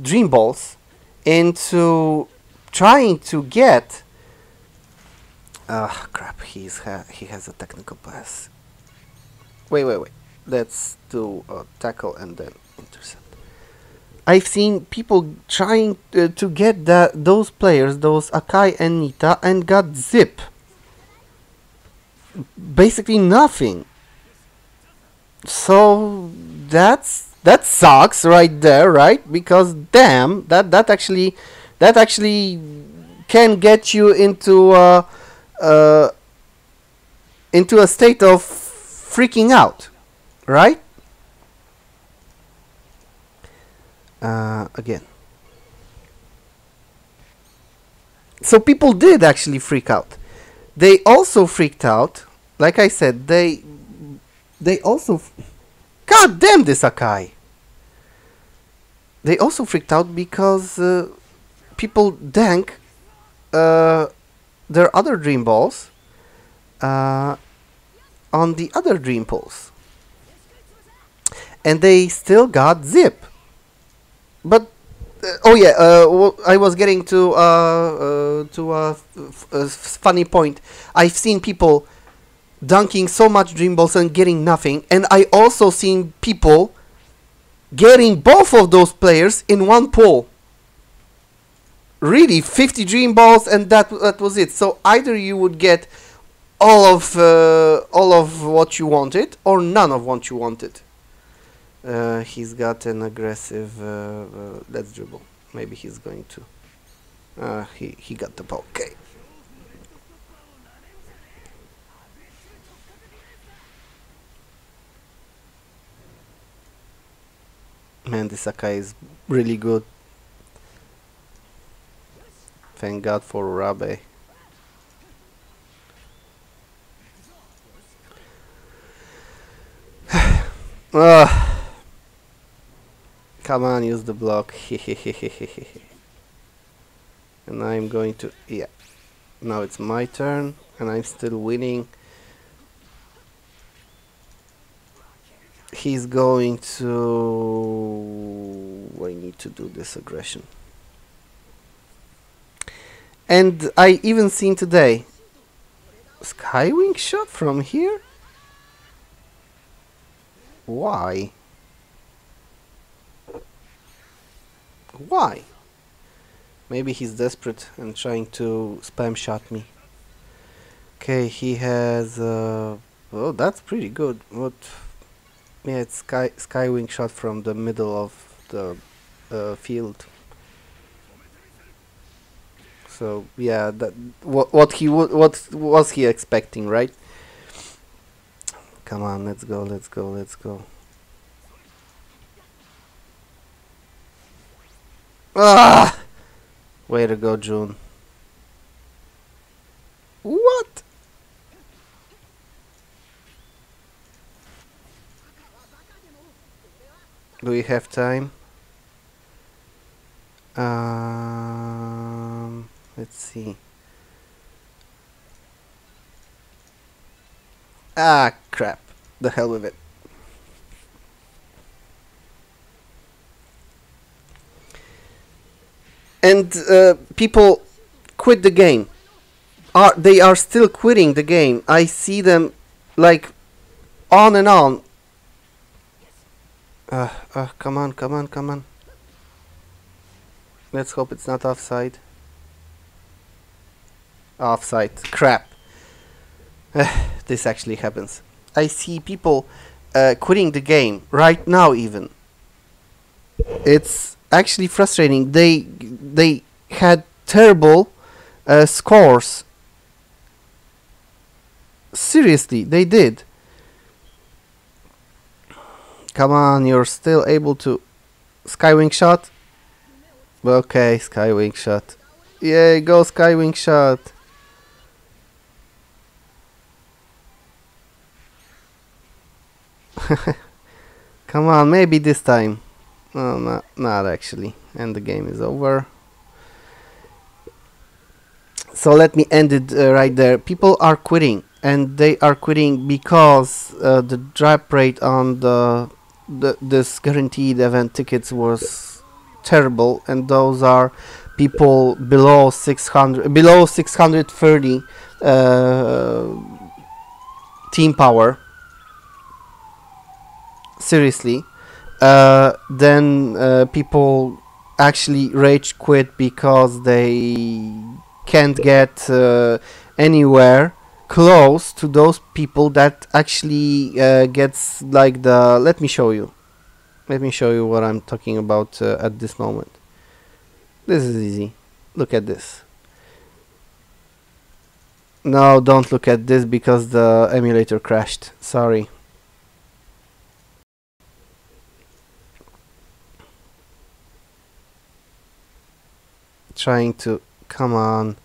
dream balls into trying to get... crap, he has a technical pass. Wait. Let's do a tackle and then intercept. I've seen people trying to get those players, those Akai and Nita, and got zip. Basically nothing. So that sucks right there, right? Because damn, that actually can get you into a state of freaking out, right? Again. So people did actually freak out. They also freaked out. Like I said, they also... God damn this Akai! They also freaked out because people dank their other dream balls on the other dream pulls. And they still got zip. But I was getting to a funny point. I've seen people dunking so much dream balls and getting nothing, and I also seen people getting both of those players in one pull. Really, 50 dream balls, and that was it. So either you would get all of what you wanted, or none of what you wanted. He's got an aggressive... let's dribble. Maybe he's going to... he got the ball. Okay. Man, this Akai is really good. Thank God for Urabe. Come on, use the block. And I'm going to... Yeah. Now it's my turn, and I'm still winning. He's going to... I need to do this aggression. And I even seen today... Skywing shot from here? Why? Why? Maybe he's desperate and trying to spam shot me. Okay, he has... oh, that's pretty good. What? Yeah, it's skywing shot from the middle of the field. So yeah, that what was he expecting, right? Come on, let's go. Ah! Way to go, June. What? Do we have time? Let's see. Ah, crap. The hell with it. And people quit the game. They are still quitting the game. I see them like on and on. Come on, come on, come on. Let's hope it's not offside. Offside. Crap. This actually happens. I see people quitting the game right now even. It's actually frustrating. They had terrible scores. Seriously, they did. Come on, you're still able to... Skywing shot? Okay, skywing shot. Yay, go skywing shot. Come on, maybe this time. No, not actually. And the game is over. So let me end it right there. People are quitting, and they are quitting because the drop rate on this guaranteed event tickets was terrible, and those are people below 630 team power. Seriously. Then people actually rage quit because they can't get anywhere close to those people that actually gets like the... Let me show you what I'm talking about at this moment. This is easy. Look at this. No, don't look at this because the emulator crashed. Sorry. Trying to... Come on.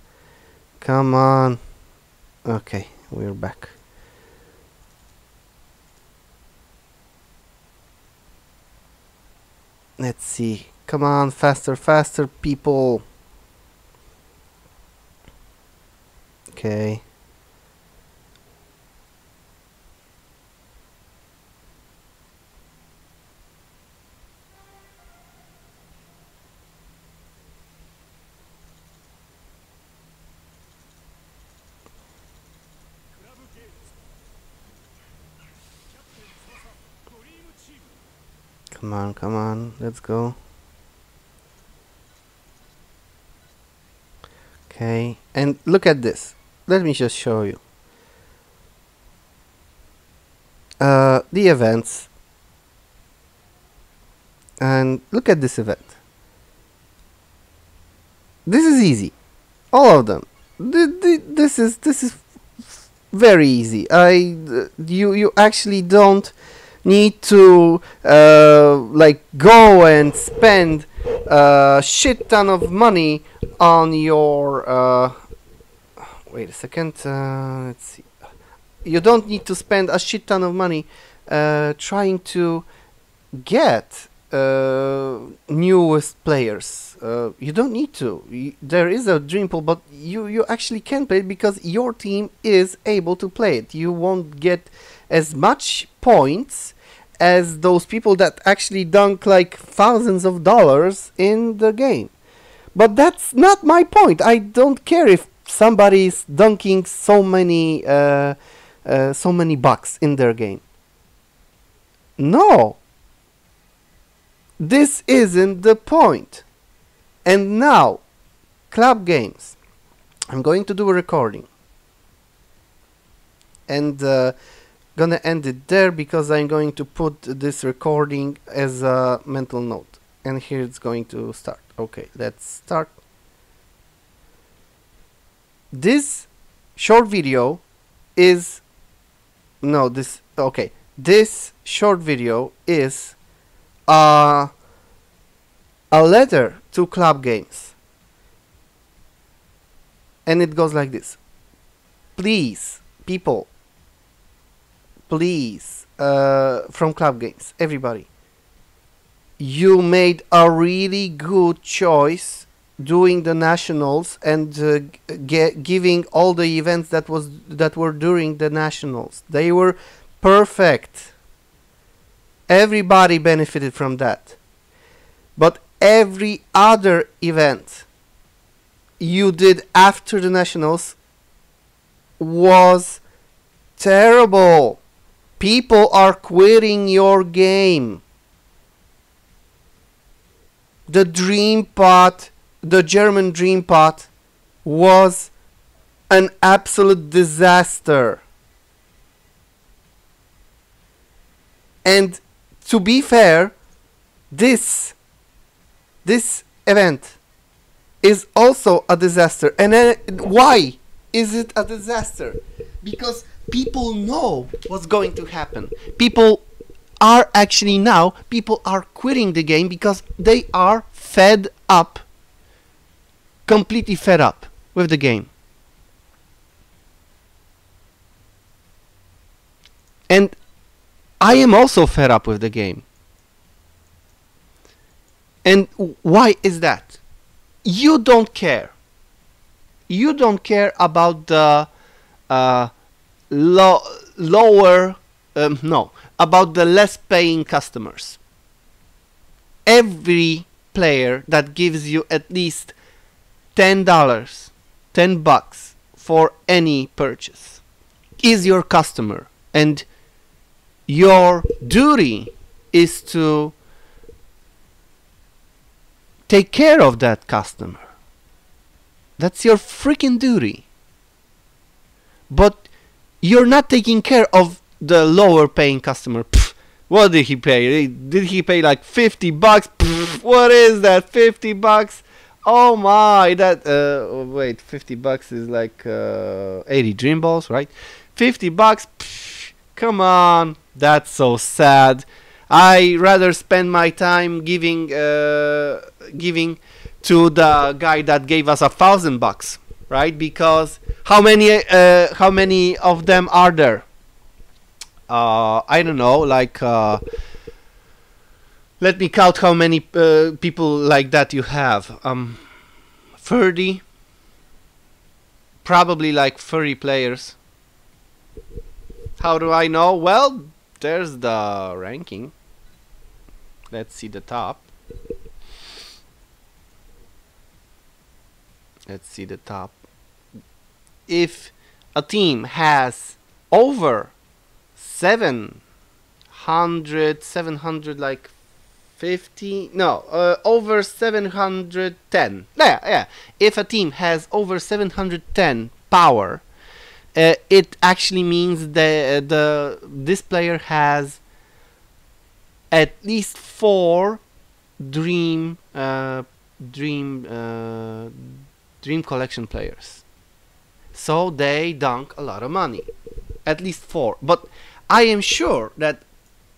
Come on. Okay, we're back. Let's see. Come on, faster, faster, people. Okay. Come on, let's go. Okay, and look at this. Let me just show you. The events. And look at this event. This is easy. All of them. This is very easy. You actually don't need to like go and spend a shit ton of money on your wait a second, let's see. You don't need to spend a shit ton of money trying to get newest players. You don't need to. There is a dream pool, but you actually can play it because your team is able to play it. You won't get as much points as those people that actually dunk like thousands of dollars in the game. But that's not my point. I don't care if somebody's dunking so many bucks in their game. No. This isn't the point. And now, KLAB games. I'm going to do a recording. And gonna end it there because I'm going to put this recording as a mental note. And here it's going to start. Okay, let's start. This short video is... No, this... Okay. This short video is a letter to KLAB games. And it goes like this. Please, people, please, from KLAB games, everybody, you made a really good choice doing the nationals and giving all the events that were during the nationals. They were perfect. Everybody benefited from that. But every other event you did after the nationals was terrible. People are quitting your game. The Dream Pot, the German Dream Pot, was an absolute disaster. And to be fair, this event is also a disaster. And why is it a disaster? Because people know what's going to happen. People are quitting the game because they are fed up, completely fed up with the game. And I am also fed up with the game. And why is that? You don't care. You don't care about the about the less paying customers. Every player that gives you at least $10 for any purchase is your customer, and your duty is to take care of that customer. That's your freaking duty. But you're not taking care of the lower paying customer. Pfft, what did he pay? Did he pay like $50? Pfft, what is that? $50? Oh my, that wait, $50 is like 80 dream balls, right? $50? Pfft, come on, that's so sad. I rather spend my time giving to the guy that gave us $1,000, right? Because how many of them are there? I don't know, like let me count how many people like that you have. 30, probably like 30 players. How do I know? Well, there's the ranking. Let's see the top. Let's see the top. If a team has over 700 like 50, no, over 710. Yeah. If a team has over 710 power, it actually means this player has at least 4 dream collection players. So they dunk a lot of money. At least 4. But I am sure that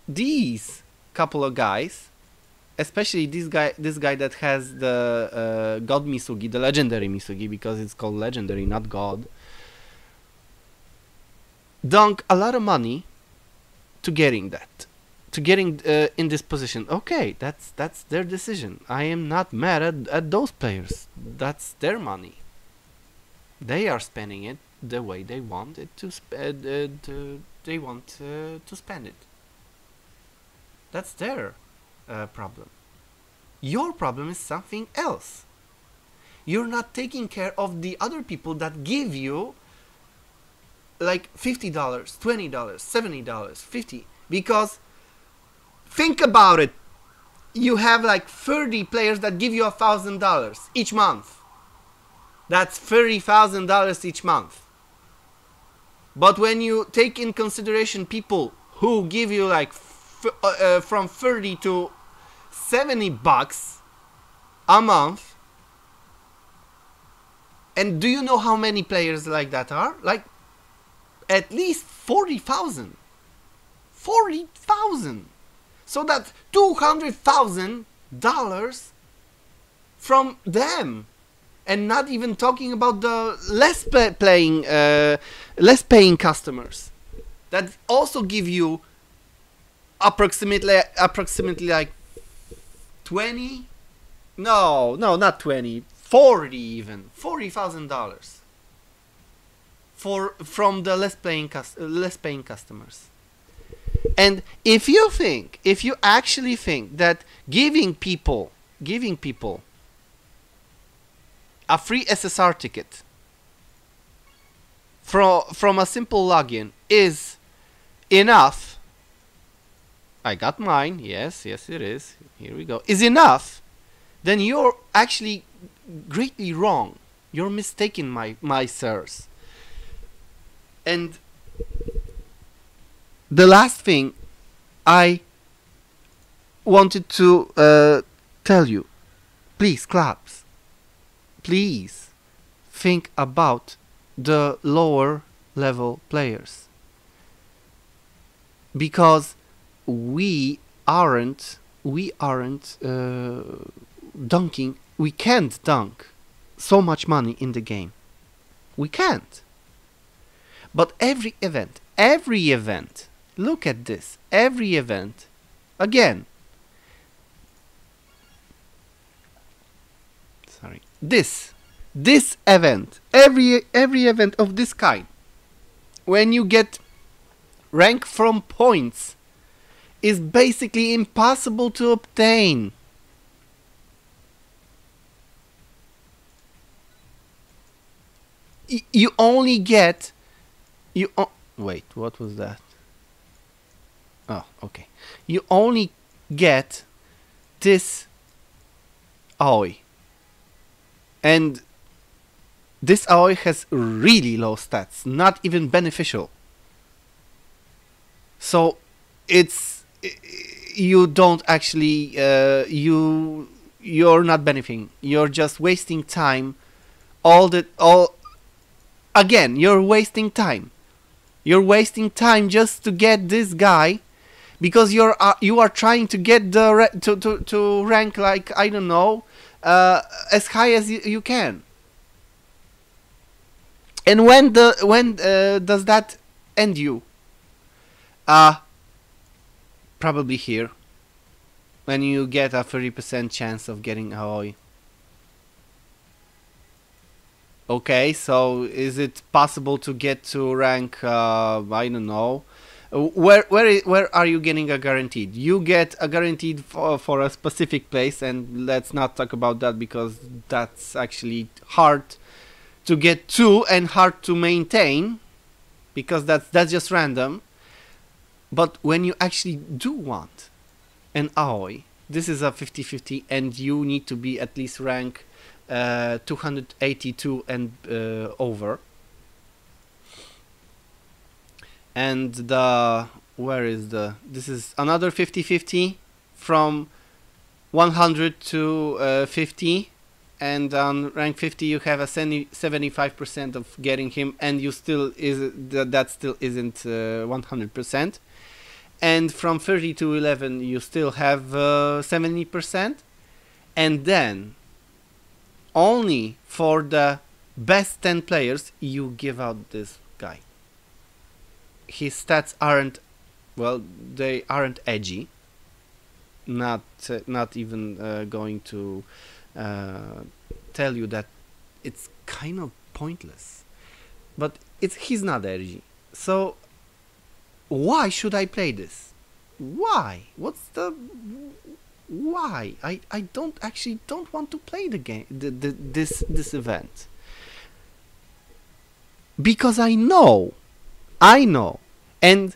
these couple of guys, especially this guy that has the God Misugi, the legendary Misugi, because it's called legendary, not God, dunk a lot of money to getting that, to getting in this position. Okay, that's their decision. I am not mad at those players. That's their money. They are spending it the way they want it to spend. They want to spend it. That's their problem. Your problem is something else. You're not taking care of the other people that give you like $50, $20, $70, $50. Because think about it. You have like 30 players that give you $1,000 each month. That's $30,000 each month. But when you take in consideration people who give you like from 30 to $70 a month, and do you know how many players like that are? Like at least 40,000. 40,000. So that's $200,000 from them. And not even talking about the less paying customers that also give you approximately like 20, no, not 20, $40,000 from the less paying customers. And if you actually think that giving people a free SSR ticket from a simple login is enough, I got mine, yes it is, here we go, is enough, then you're actually greatly wrong. You're mistaken, my sirs. And the last thing I wanted to tell you, please, KLABs, please think about the lower level players, because we aren't dunking. We can't dunk so much money in the game. We can't. But every event, look at this, every event, again, sorry, this event, every event of this kind, when you get rank from points, is basically impossible to obtain. You only get, wait, what was that? Oh, okay. You only get this Aoi, and this Aoi has really low stats, not even beneficial. So it's, you don't actually, you're not benefiting. You're just wasting time. Again, you're wasting time. You're wasting time just to get this guy, because you are trying to get the to rank, like, I don't know, as high as you can. And when does that end you? Probably here, when you get a 30% chance of getting Aoi. Okay, so is it possible to get to rank, I don't know, where are you getting a guaranteed? You get a guaranteed for a specific place, and let's not talk about that, because that's actually hard to get to and hard to maintain, because that's just random. But when you actually do want an Aoi, this is a 50-50, and you need to be at least rank 282 and over. And this is another 50-50 from 100 to 50, and on rank 50 you have a 75% of getting him, and you still that still isn't 100%. And from 30 to 11 you still have 70%, and then only for the best 10 players you give out this guy. His stats aren't, well, they aren't edgy. Not even going to tell you that it's kind of pointless, but he's not edgy. So why should I play this? Why? Why? I don't want to play the game, this event, because I know, and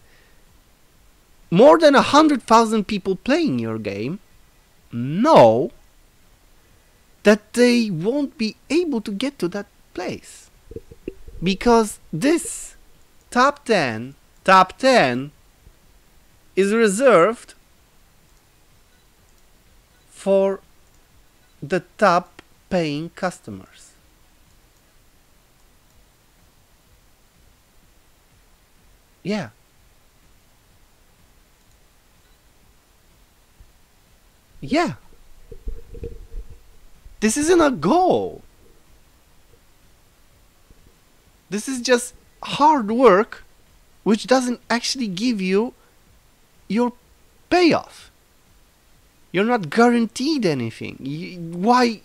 more than 100,000 people playing your game know that they won't be able to get to that place, because this top 10 is reserved for the top paying customers. Yeah. Yeah. This isn't a goal. This is just hard work, which doesn't actually give you your payoff. You're not guaranteed anything. Why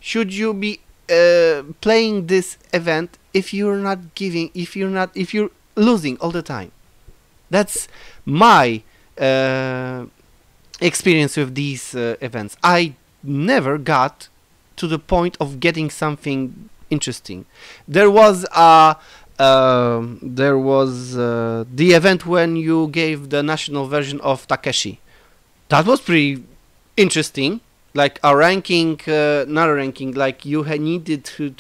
should you be playing this event if you're not giving, if you're losing all the time? That's my experience with these events. I never got to the point of getting something interesting. There was the event when you gave the national version of Takeshi. That was pretty interesting. Like a ranking, not a ranking. Like you needed to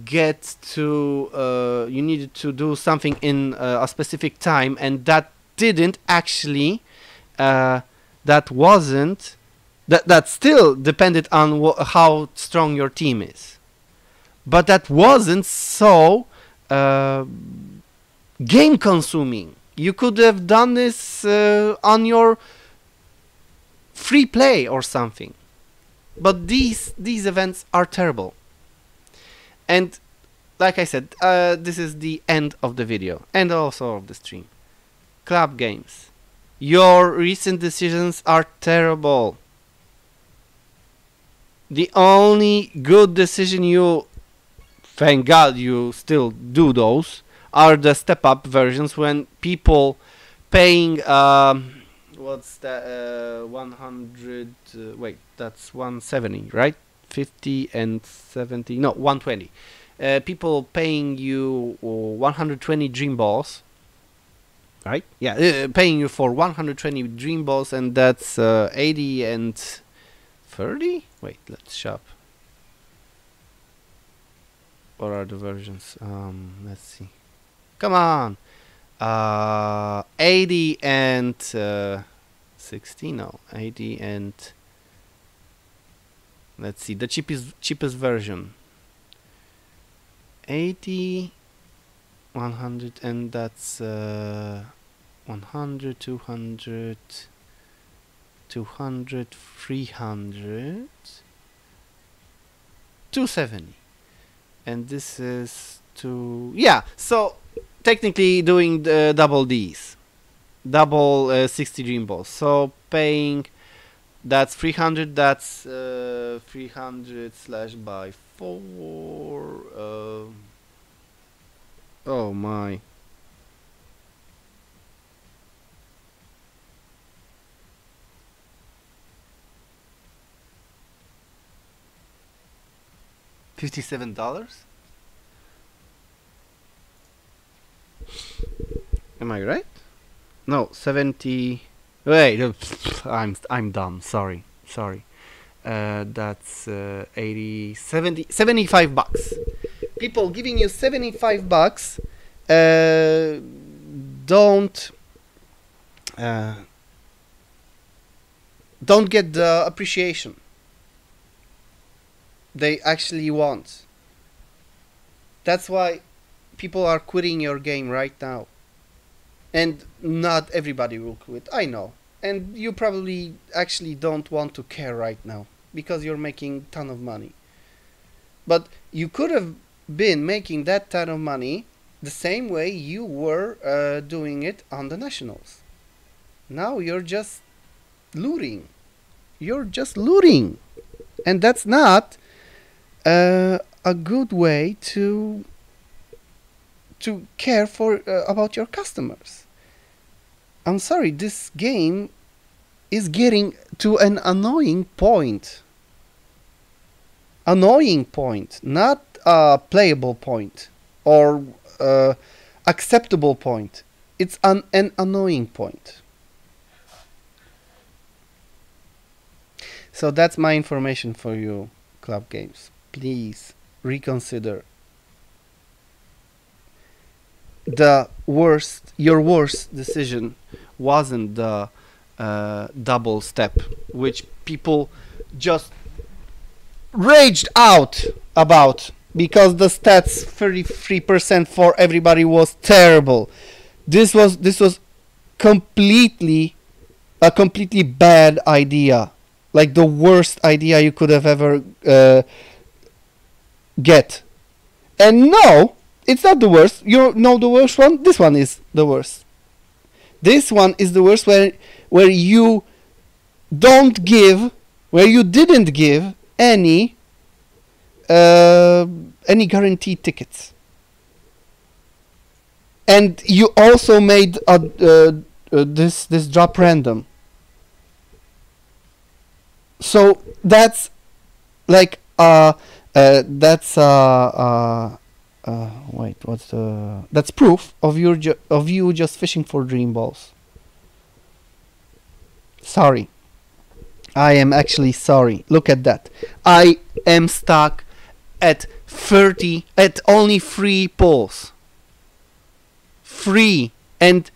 get to you needed to do something in a specific time, and that didn't actually that still depended on how strong your team is, but that wasn't so game consuming. You could have done this on your free play or something, but these events are terrible. And like I said, this is the end of the video and also of the stream. KLAB games, your recent decisions are terrible. The only good decision you, thank God you still do those, are the step up versions when people paying what's that, 100 wait, that's 170, right? 50 and 70, no, 120. People paying you 120 dream balls, right? Yeah, paying you for 120 dream balls, and that's 80 and 30. Wait, let's shop. What are the versions? Let's see. Come on. 80 and 60. No, 80 and, let's see, the cheapest version. 80, 100, and that's 100, 200, 200, 300, 270. And this is yeah, so technically doing the double Ds, double 60 dream balls. So paying, that's 300, that's 300 slash by 4. Oh my. $57? Am I right? No, 70. Wait, I'm dumb. Sorry. That's 80, 70, 75 bucks. People giving you 75 bucks don't get the appreciation they actually want. That's why people are quitting your game right now. And not everybody will quit, I know. And you probably actually don't want to care right now because you're making a ton of money. But you could have been making that ton of money the same way you were doing it on the nationals. Now you're just looting. You're just looting. And that's not a good way to care for about your customers. I'm sorry, this game is getting to an annoying point. Annoying point, not a playable point or acceptable point. It's an annoying point. So that's my information for you, KLAB games. Please reconsider. Your worst decision wasn't the double step, which people just raged out about because the stats 33% for everybody was terrible. This was completely a completely bad idea, like the worst idea you could have ever get. And no, it's not the worst. You know the worst one? This one is the worst. This one is the worst, where you don't give, where you didn't give any guaranteed tickets. And you also made this drop random. So that's like wait, what's the? That's proof of you just fishing for dream balls. Sorry, I am actually sorry. Look at that. I am stuck at 30, at only 3 pulls. 3, and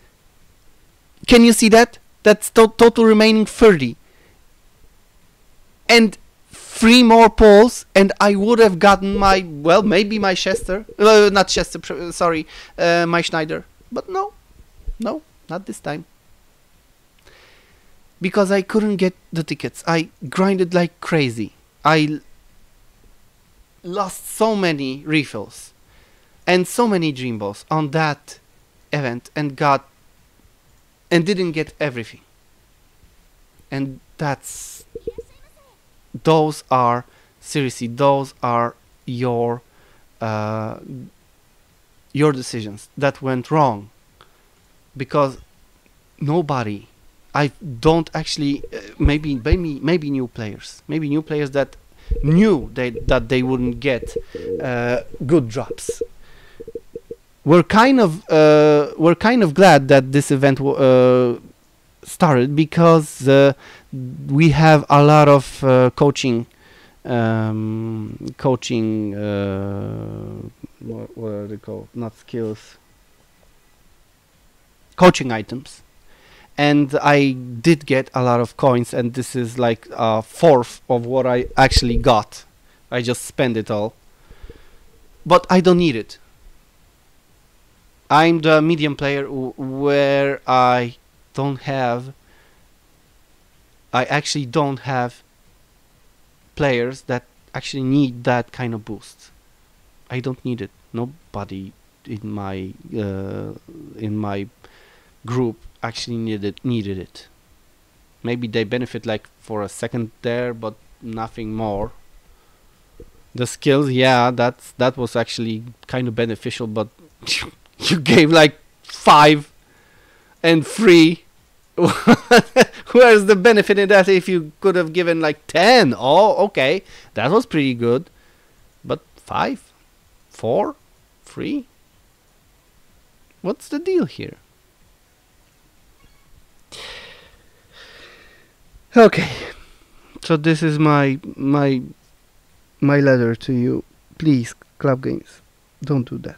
can you see that? That's total remaining 30. And 3 more pulls, and I would have gotten my, well, maybe my Chester, not Chester, sorry, my Schneider, but no, not this time, because I couldn't get the tickets. I grinded like crazy. I lost so many refills and so many dream balls on that event, and didn't get everything. And those are seriously, those are your decisions that went wrong, because nobody, I don't actually, maybe new players that knew that they wouldn't get good drops. We're kind of glad that this event started, because we have a lot of coaching, what are they called? Not skills. Coaching items. And I did get a lot of coins, and this is like a fourth of what I actually got. I just spent it all. But I don't need it. I'm the medium player where I actually don't have players that actually need that kind of boost. I don't need it. Nobody in my group actually needed it. Maybe they benefit like for a second there, but nothing more. The skills, yeah, that was actually kind of beneficial, but you gave like 5 and 3. Where's the benefit in that if you could have given like 10? Oh, okay, that was pretty good. But 5, 4, 3? What's the deal here? Okay, so this is my letter to you. Please, KLAB Games, don't do that.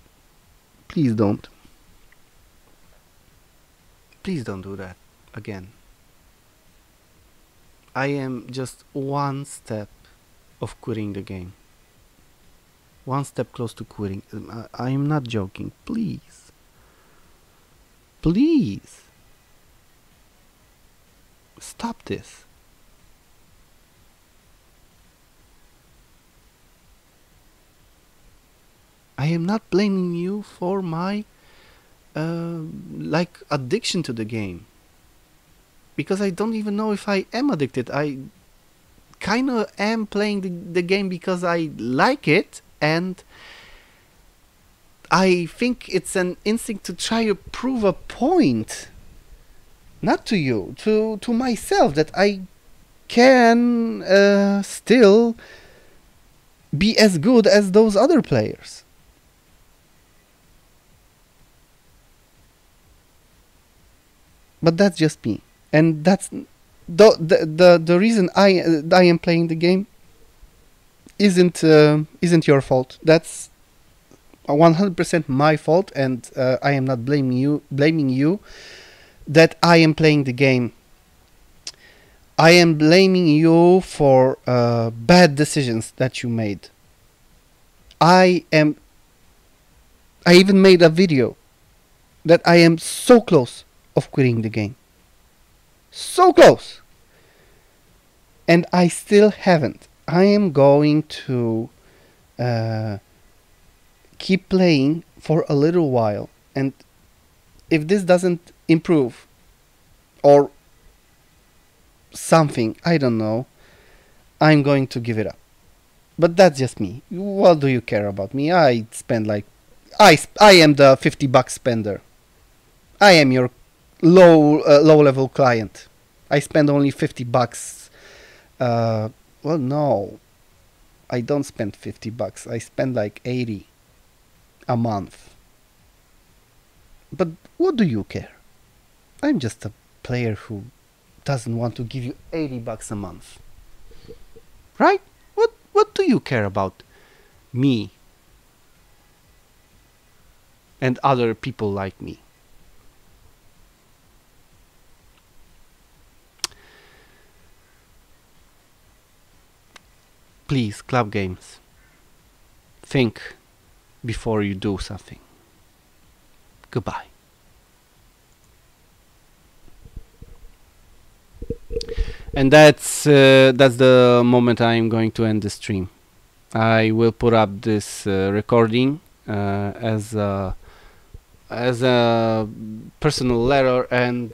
Please don't. Please don't do that again. I am just one step of quitting the game. One step close to quitting. I am not joking. Please. Please. Stop this. I am not blaming you for my like addiction to the game, because I don't even know if I am addicted. I kind of am playing the game because I like it, and I think it's an instinct to try to prove a point, not to you, to myself, that I can still be as good as those other players. But that's just me, and that's the reason I am playing the game isn't your fault. That's 100% my fault, and I am not blaming you that I am playing the game. I am blaming you for bad decisions that you made. I even made a video that I am so close of quitting the game. So close. And I still haven't. I am going to keep playing for a little while, and if this doesn't improve or something, I don't know, I'm going to give it up. But that's just me. What do you care about me? I spend like I am the $50 spender. I am your low level client. I spend only $50. Well, no, I don't spend $50. I spend like 80 a month. But what do you care? I'm just a player who doesn't want to give you $80 a month. Right? What do you care about me and other people like me? Please, KLAB Games, think before you do something. Goodbye. And that's the moment I'm going to end the stream. I will put up this recording as a personal letter and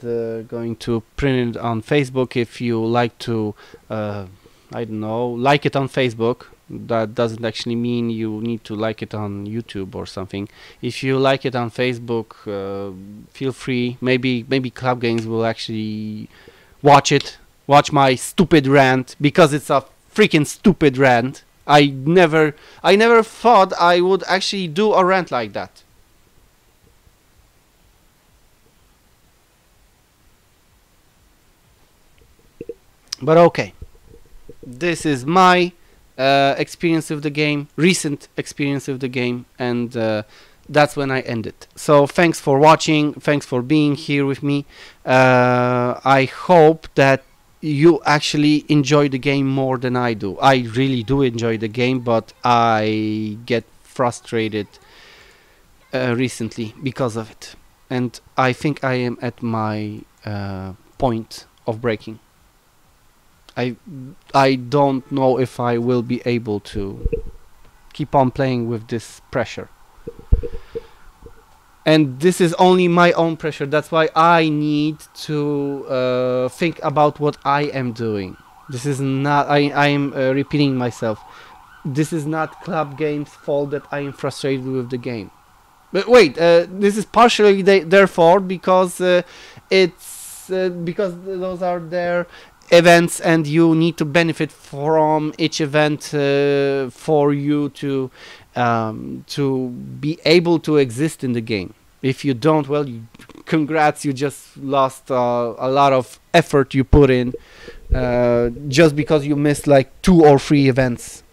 going to print it on Facebook. If you like to, I don't know, like it on Facebook. That doesn't actually mean you need to like it on YouTube or something. If you like it on Facebook, feel free. Maybe KLAB Games will actually watch it. Watch my stupid rant, because it's a freaking stupid rant. I never thought I would actually do a rant like that. But okay, this is my experience of the game, recent experience of the game, and that's when I end it. So thanks for watching, thanks for being here with me. I hope that you actually enjoy the game more than I do. I really do enjoy the game, but I get frustrated recently because of it, and I think I am at my point of breaking. I don't know if I will be able to keep on playing with this pressure. And this is only my own pressure. That's why I need to think about what I am doing. This is not, I am repeating myself. This is not KLAB Games' fault that I am frustrated with the game. But wait, this is partially their fault, because it's because those are their events and you need to benefit from each event for you to be able to exist in the game. If you don't, well, congrats, you just lost a lot of effort you put in just because you missed like 2 or 3 events.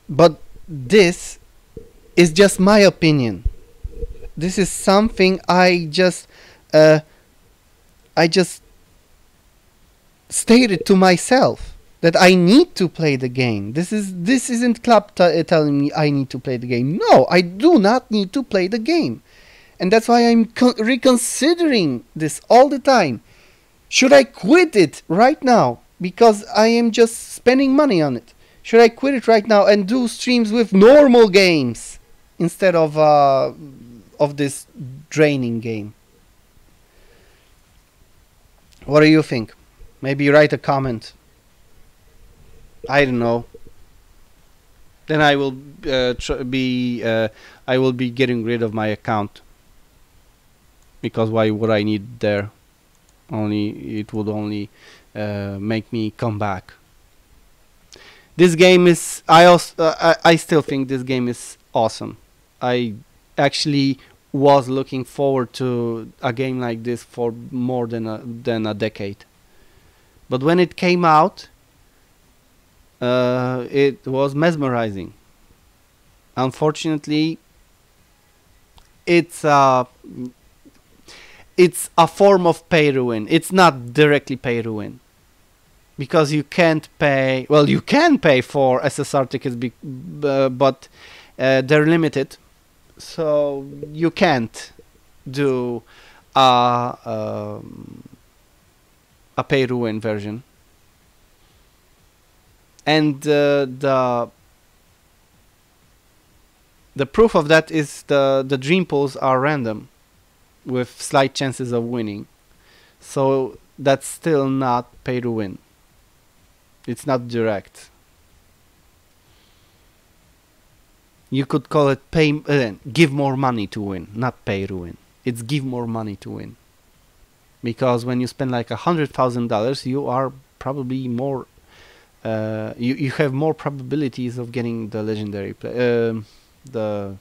But this is just my opinion. This is something I just stated to myself, that I need to play the game. This isn't KLAB telling me I need to play the game. No, I do not need to play the game, and that's why I'm reconsidering this all the time. Should I quit it right now because I am just spending money on it? Should I quit it right now and do streams with normal games instead of this draining game? What do you think? Maybe write a comment. I don't know. Then I will I will be getting rid of my account, because why would I need there? It would only make me come back. This game is, I still think this game is awesome. I actually was looking forward to a game like this for more than a decade. But when it came out, it was mesmerizing. Unfortunately, it's a form of pay to win. It's not directly pay to win, because you can't pay. Well, you can pay for SSR tickets, but they're limited, so you can't do a pay to win version. And the proof of that is the dream pools are random, with slight chances of winning. So that's still not pay to win. It's not direct. You could call it give more money to win, not pay to win. It's give more money to win. Because when you spend like $100,000, you are probably more. You have more probabilities of getting the legendary the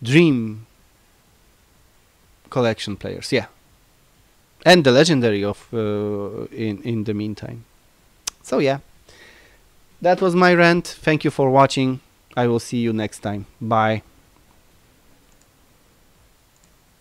Dream collection players, yeah, and the legendary of in the meantime. So yeah, that was my rant. Thank you for watching. I will see you next time. Bye.